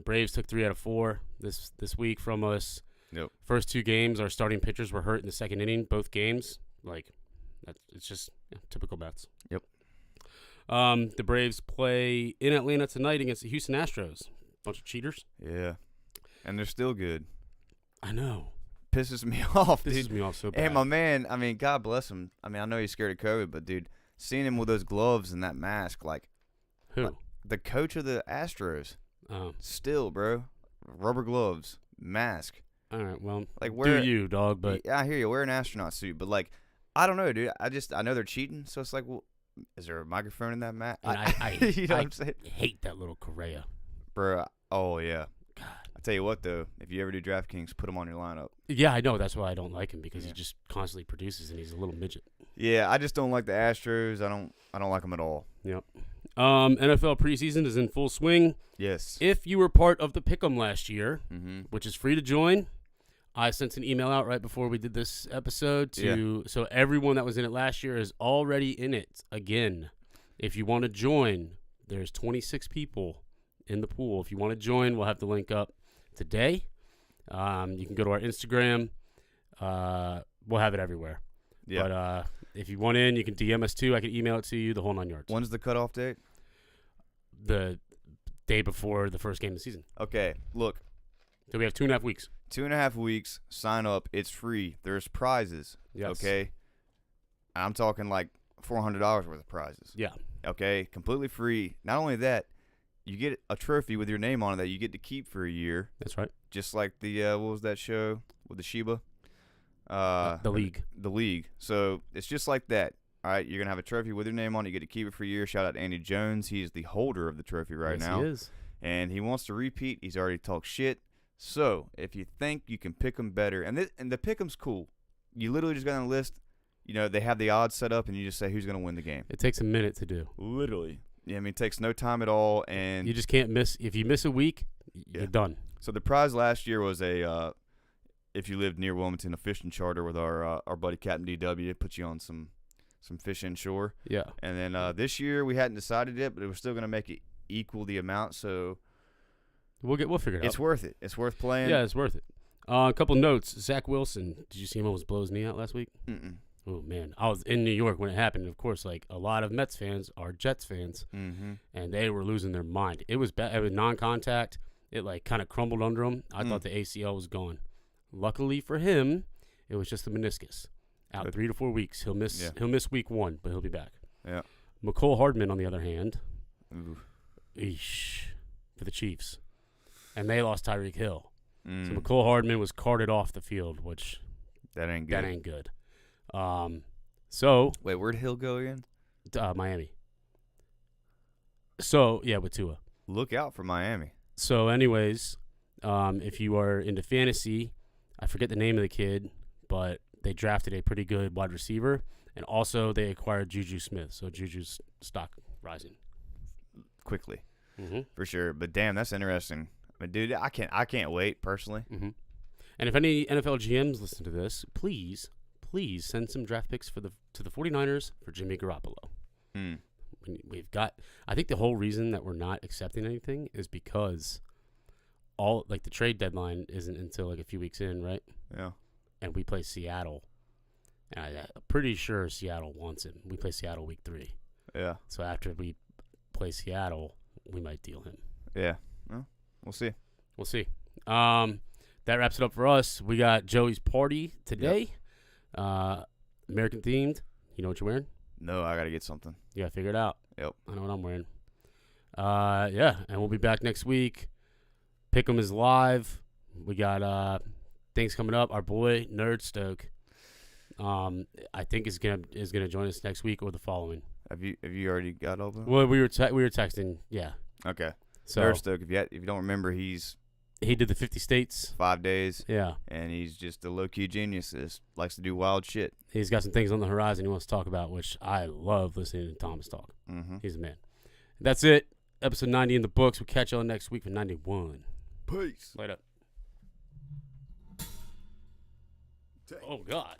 Braves took 3 out of 4 this week from us. Yep. First 2 games, our starting pitchers were hurt in the second inning, both games. Like, it's just typical Mets. Yep. The Braves play in Atlanta tonight against the Houston Astros. Bunch of cheaters. Yeah. And they're still good. I know. Pisses me off, dude. Pisses me off so bad. And my man, I mean, God bless him. I mean, I know he's scared of COVID, but, dude, seeing him with those gloves and that mask, like. Who? Like, the coach of the Astros. Oh. Still, bro. Rubber gloves. Mask. All right, well, like do you, dog, but. Yeah, I hear you. Wear an astronaut suit. But, like, I don't know, dude. I know they're cheating, so it's like, well, is there a microphone in that mask? I you know what I'm saying? Hate that little Correa. Bro, oh, yeah. God. I tell you what, though, if you ever do DraftKings, put him on your lineup. Yeah, I know. That's why I don't like him, because he just constantly produces, and he's a little midget. Yeah, I just don't like the Astros. I don't like them at all. Yep. NFL preseason is in full swing. Yes. If you were part of the Pick'em last year, which is free to join, I sent an email out right before we did this episode so everyone that was in it last year is already in it again. If you want to join, there's 26 people in the pool. If you want to join, we'll have the link up today. You can go to our Instagram. We'll have it everywhere. Yeah. But if you want in, you can DM us too. I can email it to you, the whole 9 yards. When's the cutoff date? The day before the first game of the season. Okay, look. So we have 2.5 weeks. 2.5 weeks. Sign up. It's free. There's prizes. Yes. Okay. I'm talking like $400 worth of prizes. Yeah. Okay. Completely free. Not only that, you get a trophy with your name on it that you get to keep for a year. That's right. Just like the what was that show with the Sheba? The League. The League. So it's just like that. All right. You're gonna have a trophy with your name on it. You get to keep it for a year. Shout out to Andy Jones. He's the holder of the trophy right now. He is. And he wants to repeat. He's already talked shit. So if you think you can pick them better, and the pick 'em's cool. You literally just got on a list. You know, they have the odds set up, and you just say who's going to win the game. It takes a minute to do. Literally. Yeah, I mean, it takes no time at all. And you just can't miss. If you miss a week, you're done. So the prize last year was if you lived near Wilmington, a fishing charter with our buddy Captain DW. It puts you on some fish inshore. Yeah. And then this year we hadn't decided it, but we're still going to make it equal the amount. So we'll figure it out. It's worth it. It's worth playing. Yeah, it's worth it. A couple notes. Zach Wilson. Did you see him almost blow his knee out last week? Mm-mm. Oh, man. I was in New York when it happened. And of course, like a lot of Mets fans are Jets fans, and they were losing their mind. It was bad. It was non-contact. It, like, kind of crumbled under him. I thought the ACL was gone. Luckily for him, it was just the meniscus. Out 3 to 4 weeks. He'll miss week 1, but he'll be back. Yeah. McCole Hardman, on the other hand, Eesh. For the Chiefs. And they lost Tyreek Hill. So McCole Hardman was carted off the field, which that ain't good. So wait, where'd Hill go again? Miami. So yeah, with Tua. Look out for Miami. So, anyways, if you are into fantasy, I forget the name of the kid, but they drafted a pretty good wide receiver, and also they acquired Juju Smith. So Juju's stock rising quickly, for sure. But damn, that's interesting. I mean, dude, I can't wait personally. And if any NFL GMs listen to this, please send some draft picks to the 49ers for Jimmy Garoppolo. We've got. I think the whole reason that we're not accepting anything is because the trade deadline isn't until like a few weeks in, right? Yeah. And we play Seattle, and I'm pretty sure Seattle wants him. We play Seattle week 3. Yeah. So after we play Seattle, we might deal him. Yeah. Well, we'll see. We'll see. That wraps it up for us. We got Joey's party today. Yep. American themed. You know what you're wearing? No, I got to get something. You got to figure it out. Yep. I know what I'm wearing. Yeah, and we'll be back next week. Pick'em is live. We got things coming up. Our boy Nerd Stoke, I think is gonna join us next week or the following. Have you already got open? Well, we were texting. Yeah. Okay. So Nerd Stoke, if you don't remember, he did the 50 states. 5 days. Yeah. And he's just a low-key genius. Likes to do wild shit. He's got some things on the horizon he wants to talk about, which I love listening to Thomas talk. He's a man. That's it. Episode 90 in the books. We'll catch y'all next week for 91. Peace. Later. Oh, God.